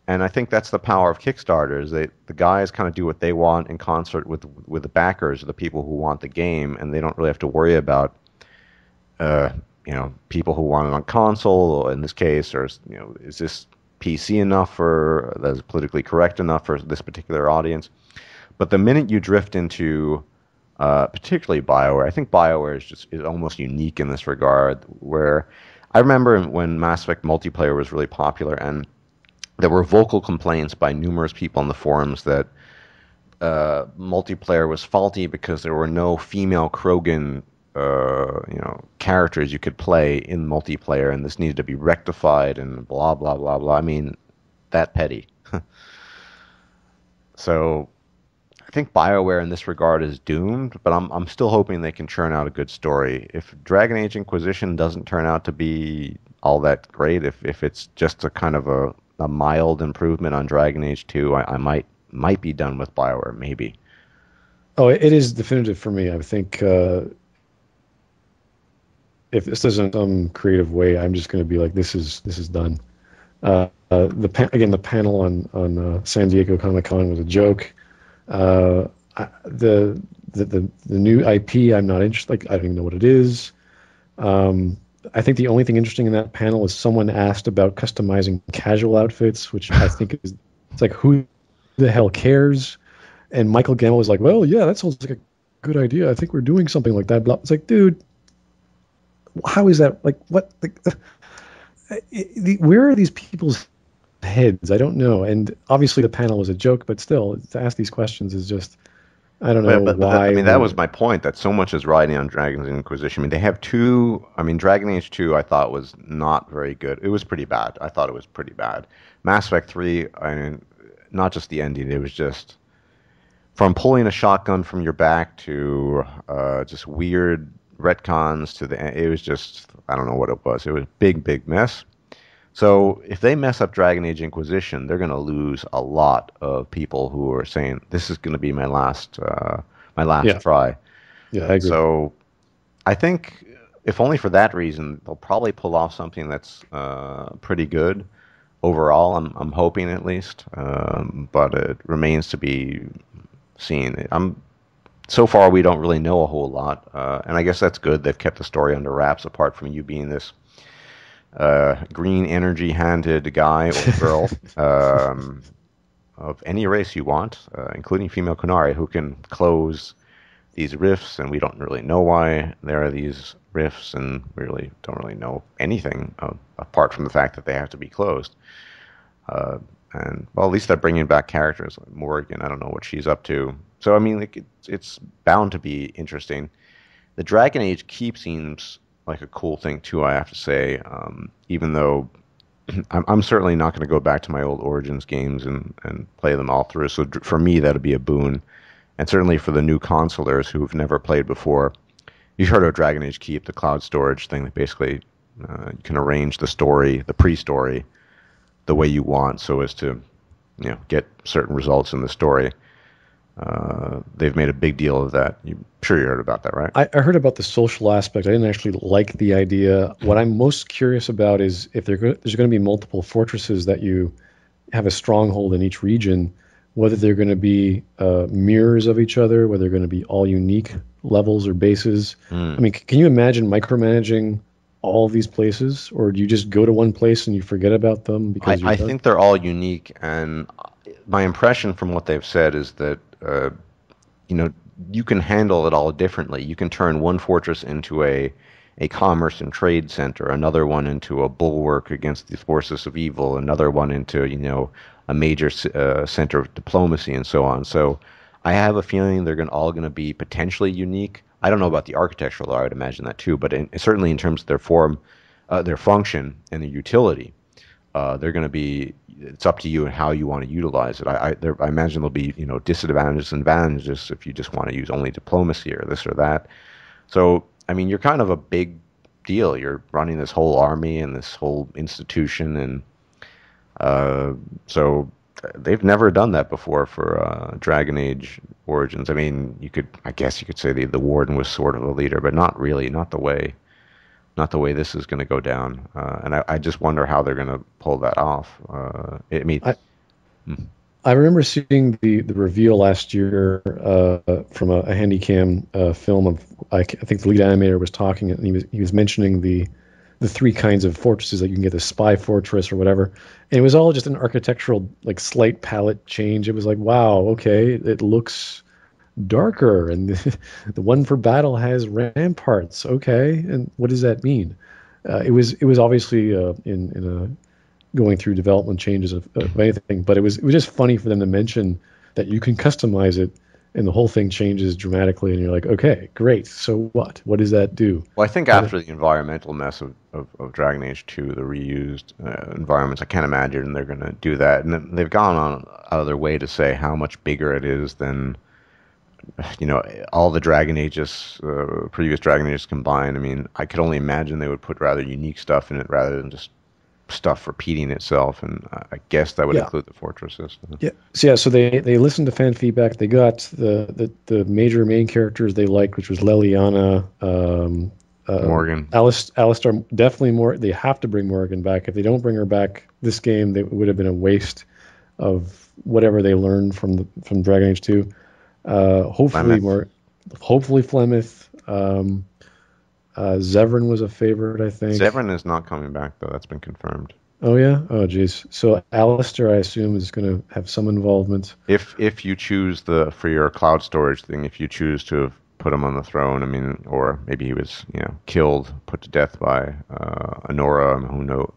And I think that's the power of Kickstarter is the guys kind of do what they want in concert with the backers, or the people who want the game, and they don't really have to worry about uh, people who want it on console, in this case, or is this PC enough for that's politically correct enough for this particular audience? But the minute you drift into, particularly Bioware, I think Bioware is almost unique in this regard. Where I remember when Mass Effect multiplayer was really popular, and there were vocal complaints by numerous people on the forums that multiplayer was faulty because there were no female Krogan, characters you could play in multiplayer, and this needed to be rectified, and blah blah blah blah. I mean, that petty. So I think BioWare in this regard is doomed, but I'm still hoping they can churn out a good story. If Dragon Age Inquisition doesn't turn out to be all that great, if it's just a kind of a mild improvement on Dragon Age 2, I might be done with BioWare, maybe. Oh, it is definitive for me. I think if this doesn't some creative way, I'm just going to be like, this is done. Again, the panel on San Diego Comic Con was a joke. Uh, the new IP, I'm not interested. Like, I don't even know what it is. Um, I think the only thing interesting in that panel is someone asked about customizing casual outfits, which I think is it's like who the hell cares? And Michael Gamble was like, well, yeah, that sounds like a good idea. I think we're doing something like that. Blah. It's like, dude, how is that? Like, what? Like, where are these people's heads? I don't know. And obviously, the panel was a joke, but still, to ask these questions is just I don't know But I why mean, that we're was my point. That so much is riding on Dragon's Inquisition. I mean, they have two. I mean, Dragon Age 2, I thought was not very good. It was pretty bad. I thought it was pretty bad. Mass Effect 3, I mean, not just the ending. It was just from pulling a shotgun from your back to just weird retcons to the. It was just I don't know what it was. It was a big, big mess. So if they mess up Dragon Age Inquisition, they're going to lose a lot of people who are saying this is going to be my last yeah, try. yeah, I agree. So I think if only for that reason, they'll probably pull off something that's pretty good overall. I'm hoping at least, but it remains to be seen. I'm so far we don't really know a whole lot, and I guess that's good. They've kept the story under wraps, apart from you being this green energy handed guy or girl of any race you want, including female Kunari, who can close these rifts, and we don't really know why there are these rifts, and we really don't really know anything apart from the fact that they have to be closed. Uh, and well, at least they're bringing back characters like Morrigan. I don't know what she's up to. So I mean, like, it's bound to be interesting. The Dragon Age keep seems like a cool thing too. I have to say, even though I'm certainly not going to go back to my old Origins games and play them all through. So for me, that'd be a boon, and certainly for the new consolers who've never played before. You've heard of Dragon Age Keep, the cloud storage thing that basically you can arrange the story, the pre-story, the way you want, so as to get certain results in the story. They've made a big deal of that. I'm sure you heard about that, right? I heard about the social aspect. I didn't actually like the idea. What I'm most curious about is if there's going to be multiple fortresses that you have a stronghold in each region, whether they're going to be mirrors of each other, whether they're going to be all unique levels or bases. I Mm. mean, can you imagine micromanaging all of these places, or do you just go to one place and you forget about them because you're I done? think they're all unique, and my impression from what they've said is that you know you can handle it all differently. You can turn one fortress into a commerce and trade center, another one into a bulwark against the forces of evil, another one into a major center of diplomacy, and so on. So I have a feeling they're all going to be potentially unique. I don't know about the architecture, though. I would imagine that too, but certainly in terms of their form, their function, and their utility, they're going to be. It's up to you and how you want to utilize it. I imagine there'll be disadvantages and advantages if you just want to use only diplomacy or this or that. So I mean, you're kind of a big deal. You're running this whole army and this whole institution, and uh, so they've never done that before for Dragon Age Origins. I mean, I guess you could say the warden was sort of a leader, but not really, not the way this is going to go down. And I just wonder how they're going to pull that off. I mean, I, mm, I remember seeing the reveal last year from a Handycam film of I think the lead animator was talking and he was mentioning the three kinds of fortresses that you can get, the spy fortress or whatever, and it was all just an architectural like slight palette change. It was like, wow, okay, it looks darker, and the one for battle has ramparts. Okay, and what does that mean? It was obviously in a going through development changes of anything, but it was just funny for them to mention that you can customize it, and the whole thing changes dramatically, and you're like, okay, great. So what? What does that do? well, I think But after the environmental mess of Dragon Age 2, the reused environments, I can't imagine they're going to do that. And they've gone on out of their way to say how much bigger it is than all the Dragon Ages, previous Dragon Ages combined. I mean, I could only imagine they would put rather unique stuff in it rather than just stuff repeating itself, and I guess that would yeah, include the fortresses. so they listened to fan feedback. They got the major main characters they liked, which was Leliana, Morgan. Alistair. Definitely more. They have to bring Morgan back. If they don't bring her back this game, it would have been a waste of whatever they learned from Dragon Age 2. Hopefully Plymouth. more. Hopefully Flemeth. Zevran was a favorite, I think. Zevran is not coming back though. That's been confirmed. Oh yeah. Oh geez. So Alistair, I assume, is going to have some involvement. If you choose for your cloud storage thing, if you choose to have put him on the throne, I mean, or maybe he was killed, put to death by Honora. Who know?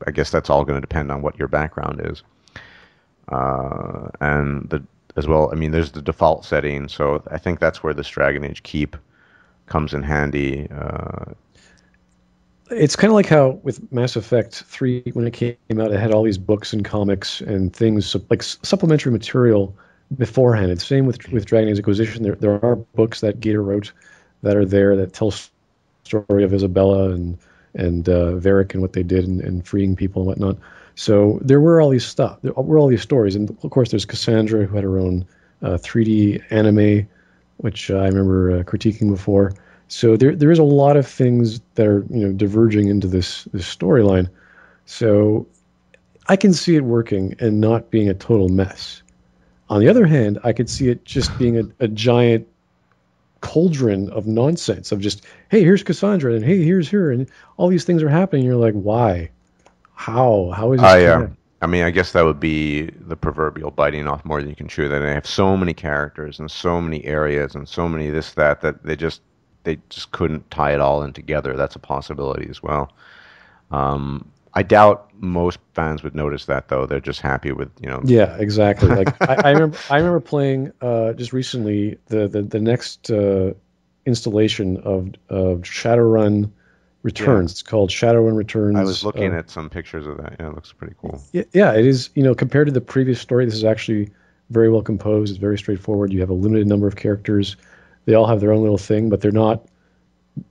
I guess that's all going to depend on what your background is. And as well. I mean, there's the default setting, so I think that's where this Dragon Age Keep comes in handy. It's kind of like how with Mass Effect 3, when it came out, it had all these books and comics and things like supplementary material beforehand. It's the same with Dragon Age Inquisition. There are books that Gator wrote that are there that tell story of Isabella and Varric and what they did and freeing people and whatnot. So there were all these stuff. There were all these stories, and of course there's Cassandra who had her own 3D anime, which I remember critiquing before. So there is a lot of things that are diverging into this storyline. So I can see it working and not being a total mess. On the other hand, I could see it just being a giant cauldron of nonsense of just, hey, here's Cassandra and hey, here's her and all these things are happening. You're like, why? How is this Yeah. connected? I mean, I guess that would be the proverbial biting off more than you can chew. That they have so many characters and so many areas and so many this that they just couldn't tie it all in together. That's a possibility as well. I doubt most fans would notice that though. They're just happy with Yeah, exactly. Like I remember playing just recently the next installation of Shadowrun Yeah, Returns. It's called Shadowrun I was Returns. looking at some pictures of that. Yeah, it looks pretty cool. Yeah, it is. Compared to the previous story, this is actually very well composed. It's very straightforward. You have a limited number of characters. They all have their own little thing, but they're not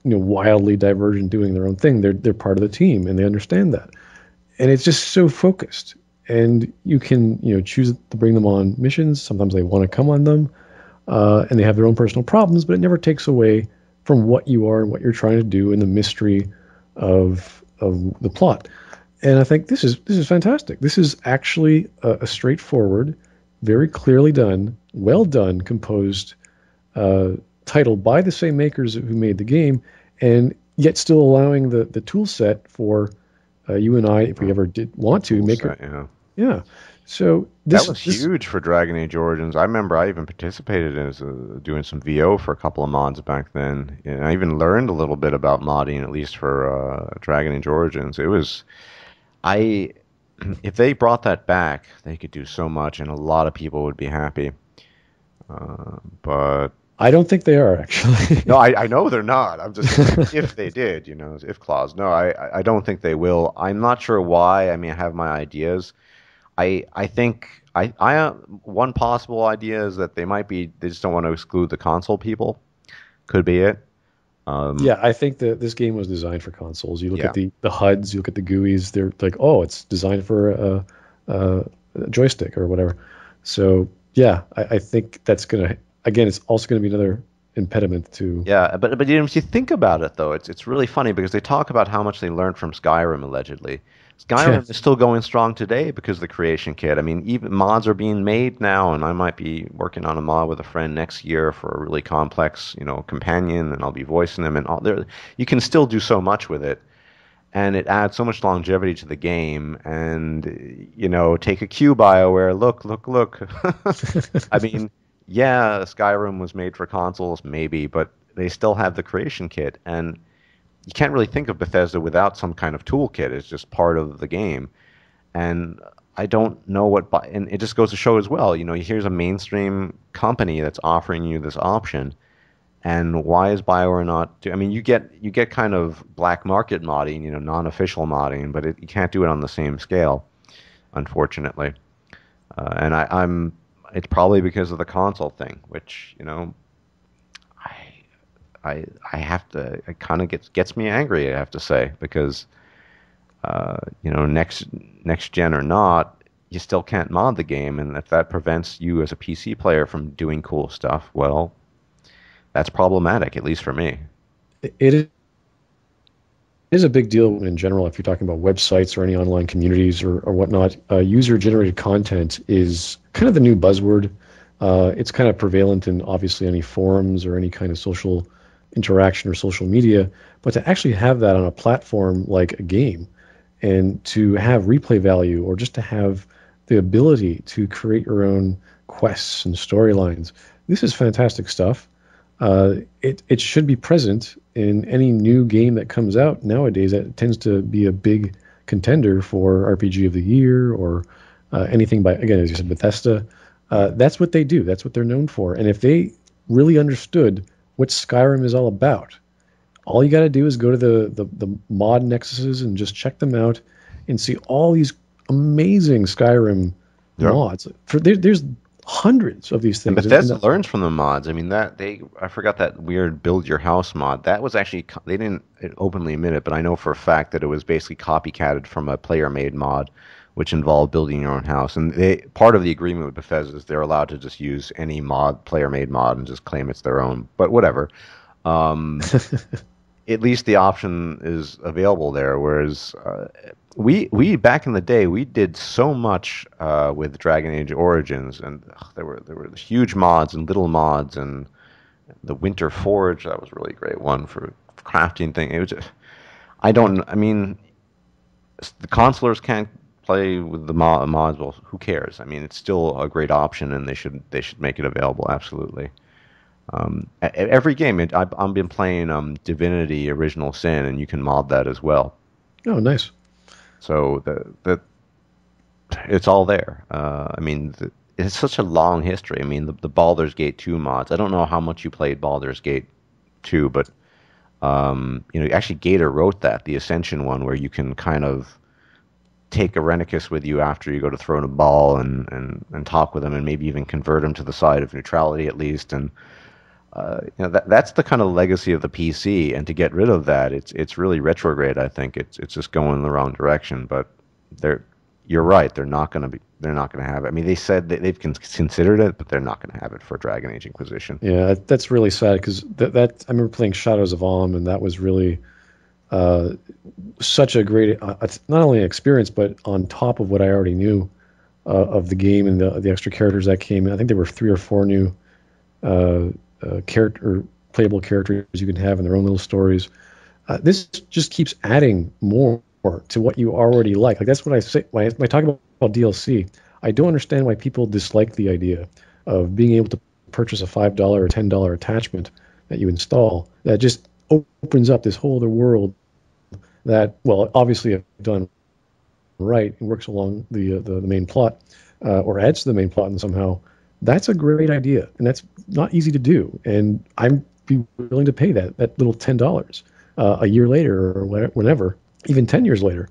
wildly divergent doing their own thing. They're part of the team and they understand that. And it's just so focused. And you can choose to bring them on missions. Sometimes they want to come on them, and they have their own personal problems, but it never takes away from what you are and what you're trying to do and the mystery of the plot. And I think this is fantastic. This is actually a straightforward, very clearly done, well done, composed uh, title by the same makers who made the game, and yet still allowing the tool set for you and I, if we ever did The want to, tool make it. set, yeah. Yeah. So That this was this huge for Dragon Age Origins. I remember I even participated as doing some VO for a couple of mods back then. And I even learned a little bit about modding, at least for Dragon Age Origins. It was I if they brought that back, they could do so much, and a lot of people would be happy. But I don't think they are no, actually. I know they're not. I'm just saying if they did, if clause. No, I don't think they will. I'm not sure why. I mean, I have my ideas. I think one possible idea is that they just don't want to exclude the console people. Could be it. Um, Yeah, I think that this game was designed for consoles. You look at yeah, the HUDs, you look at the GUIs, they're like, oh, it's designed for a joystick or whatever. So yeah, I think that's gonna again, it's also gonna be another impediment to. yeah, but if you think about it though, it's really funny because they talk about how much they learned from Skyrim allegedly. Yeah, Skyrim is still going strong today because of the creation kit. I mean, even mods are being made now, and I might be working on a mod with a friend next year for a really complex, companion, and I'll be voicing them and all there. You can still do so much with it, and it adds so much longevity to the game. And take a cue, Bioware. Look, look, look. I mean, yeah, Skyrim was made for consoles, maybe, but they still have the creation kit, and you can't really think of Bethesda without some kind of toolkit. It's just part of the game, and I don't know and it just goes to show as well. Here's a mainstream company that's offering you this option, and why is BioWare not? I mean, you get kind of black market modding, non-official modding, but you can't do it on the same scale, unfortunately. And I'm it's probably because of the console thing, which I I have to. It kind of gets me angry. I have to say because next gen or not, you still can't mod the game, and if that prevents you as a PC player from doing cool stuff, well, that's problematic, at least for me. it is a big deal in general if you're talking about websites or any online communities or whatnot. User-generated content is kind of the new buzzword. It's kind of prevalent in obviously any forums or any kind of social interaction or social media, but to actually have that on a platform like a game and to have replay value or just to have the ability to create your own quests and storylines, this is fantastic stuff. It should be present in any new game that comes out nowadays. That tends to be a big contender for RPG of the Year or anything by, again, as you said, Bethesda. That's what they do. That's what they're known for. And if they really understood what Skyrim is all about, all you got to do is go to the mod nexuses and just check them out and see all these amazing Skyrim Yep. mods. There's hundreds of these And things. And Bethesda learns from the mods. I mean, I forgot that weird build your house mod. That was actually they didn't openly admit it, but I know for a fact that it was basically copycatted from a player-made mod, which involved building your own house. And part of the agreement with Bethesda is they're allowed to just use any mod, player-made mod, and just claim it's their own. But whatever. Um, at least the option is available there. Whereas we back in the day we did so much with Dragon Age Origins, and there were huge mods and little mods, and the Winter Forge, that was a really great one for crafting thing. It was just, I don't. I mean, the consolers can't play with the mods. Well, who cares? I mean, it's still a great option, and they should make it available. Absolutely. Every game, I've been playing Divinity: Original Sin, and you can mod that as well. oh, nice. So it's all there. I mean, it's such a long history. I mean, the Baldur's Gate 2 mods. I don't know how much you played Baldur's Gate 2, but actually Gator wrote that, the Ascension one, where you can kind of take a Renicus with you after you go to throw in a ball and talk with him and maybe even convert him to the side of neutrality at least. And that's the kind of legacy of the PC, and to get rid of that, it's really retrograde. I think it's just going in the wrong direction. But they're you're right. They're not gonna have it. I mean, they said that they've considered it, but they're not gonna have it for Dragon Age Inquisition. Yeah, that's really sad because that I remember playing Shadows of Alm, and that was really uh, such a great, it's not only an experience, but on top of what I already knew of the game and the extra characters that came in. I think there were 3 or 4 new uh, character playable characters you can have in their own little stories. This just keeps adding more to what you already like. Like that's what I say when I talk about DLC. I don't understand why people dislike the idea of being able to purchase a $5 or $10 attachment that you install that just opens up this whole other world that, well, obviously if done right and works along the main plot or adds to the main plot and somehow, that's a great idea, and that's not easy to do. And I'm be willing to pay that little $10 a year later or whenever, even 10 years later,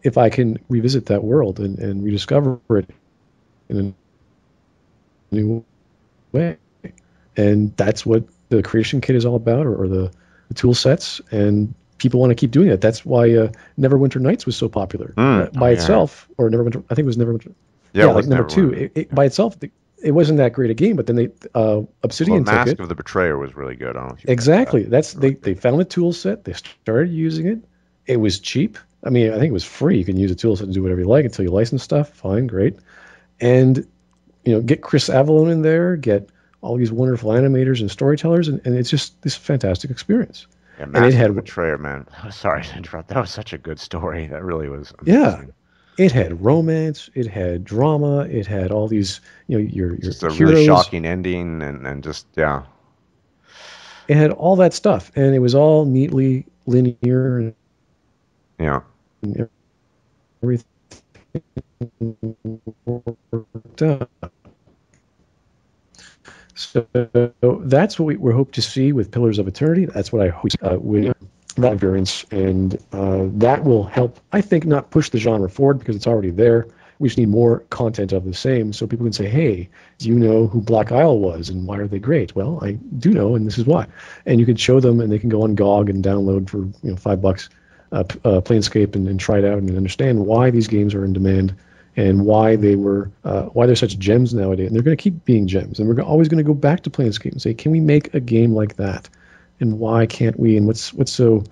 if I can revisit that world and rediscover it in a new way. And that's what the creation kit is all about, or the tool sets. And people want to keep doing it. That's why Neverwinter Nights was so popular Oh by yeah, itself, or Neverwinter. I think it was Neverwinter. yeah. Yeah, It like was number two. Neverwinter. By itself, it wasn't that great a game. But then they Well, Obsidian took Mask it. of the Betrayer was really good. I don't know if you played that. Exactly. That's Really they found a tool set. They started using it. It was cheap. I mean, I think it was free. You can use a tool set to do whatever you like until you license stuff. Fine, great. And get Chris Avellone in there, get all these wonderful animators and storytellers, and it's just this fantastic experience. Yeah, And it Mask of the had, Betrayer, man. Sorry to interrupt. That was such a good story. That really was yeah, amazing. it had romance, it had drama, it had all these, your Just a really heroes. shocking ending, and just yeah, It had all that stuff, and it was all neatly linear and yeah. everything worked out. So that's what we hope to see with Pillars of Eternity. That's what I hope with that variance, and that will help. I think not push the genre forward because it's already there. We just need more content of the same, so people can say, "Hey, do you know who Black Isle was, and why are they great?" Well, I do know, and this is why. And you can show them, and they can go on GOG and download for $5 Planescape and try it out and understand why these games are in demand and why they're such gems nowadays. And they're going to keep being gems. And we're always going to go back to Planescape and say, can we make a game like that? And why can't we? And what's so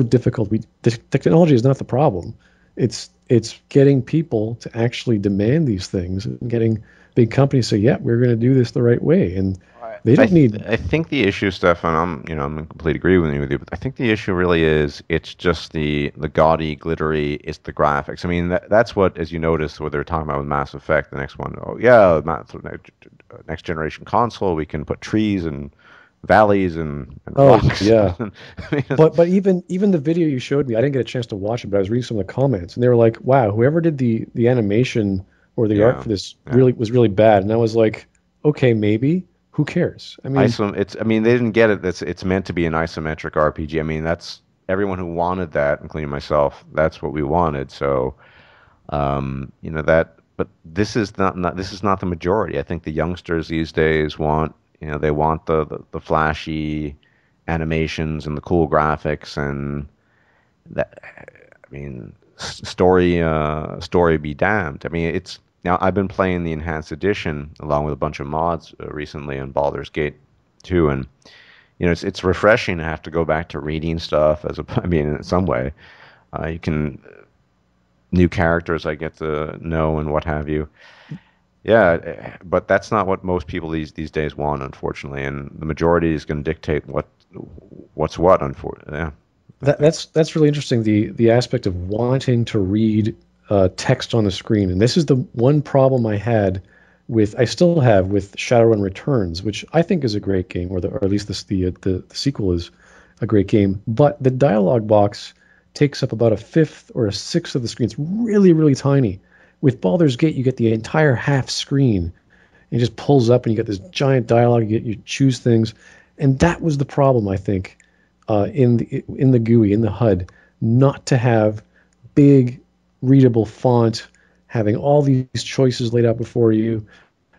difficult? The technology is not the problem. It's getting people to actually demand these things and getting big companies to say, yeah, we're going to do this the right way. And they I don't need. I think the issue, Stefan, I'm in complete agreement with you, but I think the issue really is it's just the gaudy, glittery, it's the graphics. I mean, that's what, as you notice, what they're talking about with Mass Effect, the next one. Oh yeah, next generation console, we can put trees and valleys and Oh rocks. yeah. I mean, But even the video you showed me, I didn't get a chance to watch it, but I was reading some of the comments, and they were like, "Wow, whoever did the animation or the art Yeah, for this yeah. really was really bad, and I was like, okay, maybe. Who cares? I mean, I mean, they didn't get it. It's meant to be an isometric RPG. I mean, that's everyone who wanted that, including myself. That's what we wanted. So, that. But this is not the majority. I think the youngsters these days want, they want the flashy animations and the cool graphics and that. I mean, story be damned. I mean, it's now I've been playing the enhanced edition along with a bunch of mods recently in Baldur's Gate 2, and it's refreshing to have to go back to reading stuff as a. I mean, in some way, you can new characters I get to know and what have you. Yeah, but that's not what most people these days want, unfortunately, and the majority is going to dictate what's what. Unfortunately, yeah, I think. that's really interesting. The aspect of wanting to read text on the screen, and this is the one problem I still have with Shadowrun Returns, which I think is a great game, or at least the sequel is a great game. But the dialogue box takes up about a fifth or a sixth of the screen. It's really really tiny. With Baldur's Gate, you get the entire half screen. It just pulls up, and you get this giant dialogue. You choose things, and that was the problem, I think, in the GUI, in the HUD, not to have big readable font, having all these choices laid out before you,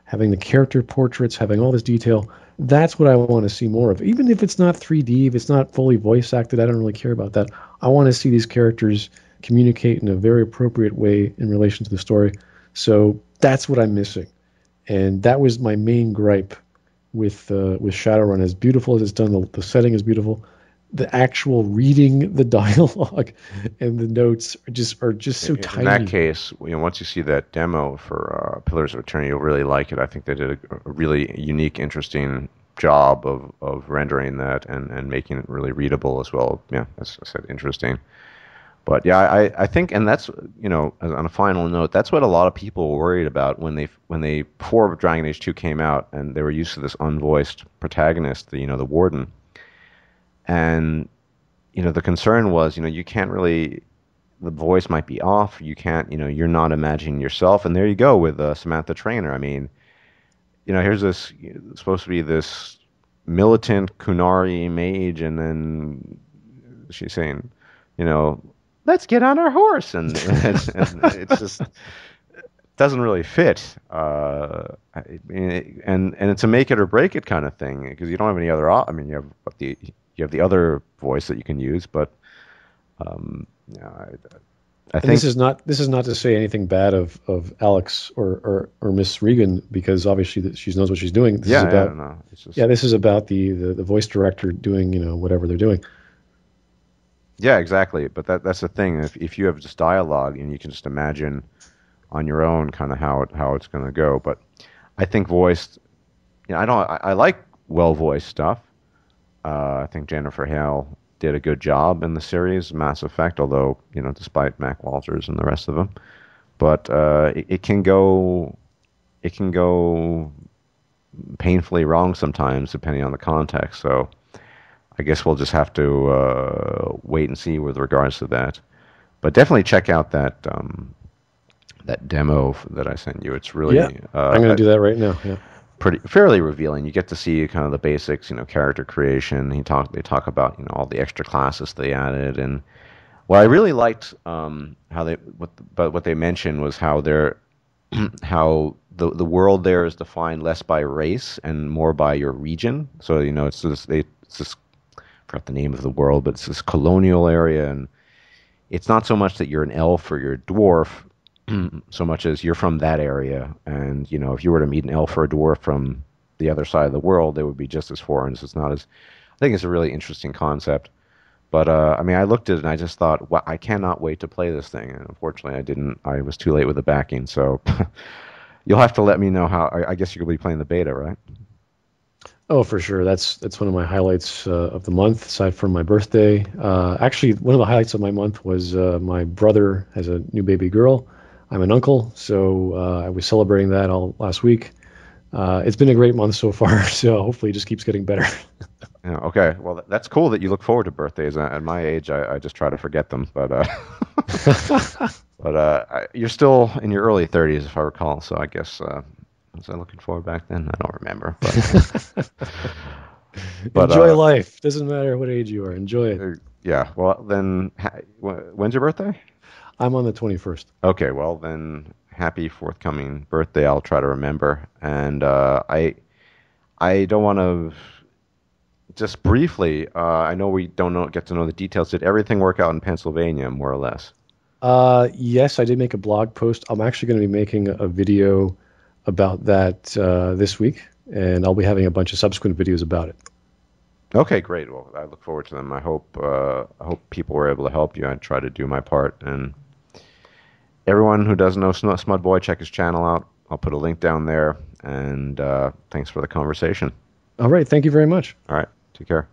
having the character portraits, having all this detail. That's what I want to see more of. Even if it's not 3D, if it's not fully voice acted, I don't really care about that. I want to see these characters communicate in a very appropriate way in relation to the story. So that's what I'm missing, and that was my main gripe with Shadowrun. As beautiful as it's done, the setting is beautiful. The actual reading the dialogue and the notes are just so In that tiny. case, once you see that demo for Pillars of Eternity, you'll really like it. I think they did a really unique, interesting job of rendering that and making it really readable as well. Yeah, as I said, interesting. But yeah, I think, and that's, on a final note, that's what a lot of people were worried about when they before Dragon Age 2 came out, and they were used to this unvoiced protagonist, the warden, and the concern was, you can't really, the voice might be off. You can't, you're not imagining yourself. And there you go with Samantha Trainer. I mean, here's this supposed to be this militant Kunari mage, and then she's saying, you know, let's get on our horse, and it's just doesn't really fit. And it's a make it or break it kind of thing because you don't have any other. I mean, you have the other voice that you can use, but yeah, I And think this is not to say anything bad of Alex or Miss Regan, because obviously that she knows what she's doing. This is yeah, about no, it's just yeah, this is about the voice director doing whatever they're doing. yeah, exactly. But that's the thing. If you have just dialogue and you can just imagine on your own kind of how it's going to go. But I think voiced, I don't. I like well voiced stuff. I think Jennifer Hale did a good job in the series Mass Effect, although despite Mac Walters and the rest of them. But it can go painfully wrong sometimes depending on the context. So I guess we'll just have to wait and see with regards to that. But definitely check out that demo that I sent you. It's Yeah, really I'm going to do that right now. Yeah. pretty fairly revealing. You get to see kind of the basics, character creation. They talk about all the extra classes they added, and what I really liked how they what they mentioned was how they're how the world there is defined less by race and more by your region. So it's this I forgot the name of the world, but it's this colonial area, and it's not so much that you're an elf or you're a dwarf, so much as you're from that area. And if you were to meet an elf or a dwarf from the other side of the world, they would be just as foreign. So it's not as. I think it's a really interesting concept. But I mean, I looked at it and I just thought, wow, I cannot wait to play this thing. And unfortunately, I didn't. I was too late with the backing. So you'll have to let me know how. I guess you'll be playing the beta, right? Oh, for sure. That's one of my highlights of the month, aside from my birthday. Actually, one of the highlights of my month was my brother has a new baby girl. I'm an uncle, so I was celebrating that all last week. It's been a great month so far, so hopefully it just keeps getting better. Yeah, okay. Well, that's cool that you look forward to birthdays. At my age, I just try to forget them. But you're still in your early 30s, if I recall. So I guess was I looking forward back then? I don't remember. But Enjoy life. Doesn't matter what age you are. Enjoy it. yeah. Well, then, when's your birthday? I'm on the 21st. Okay. Well, then, happy forthcoming birthday. I'll try to remember. And I don't want to. Just briefly, I know we don't get to know the details. Did everything work out in Pennsylvania, more or less? Yes, I did make a blog post. I'm actually going to be making a video about that this week, and I'll be having a bunch of subsequent videos about it. Okay, great. Well, I look forward to them. I hope people were able to help you. I try to do my part. And everyone who doesn't know Smudboy, check his channel out. I'll put a link down there. And thanks for the conversation. All right. Thank you very much. All right, take care.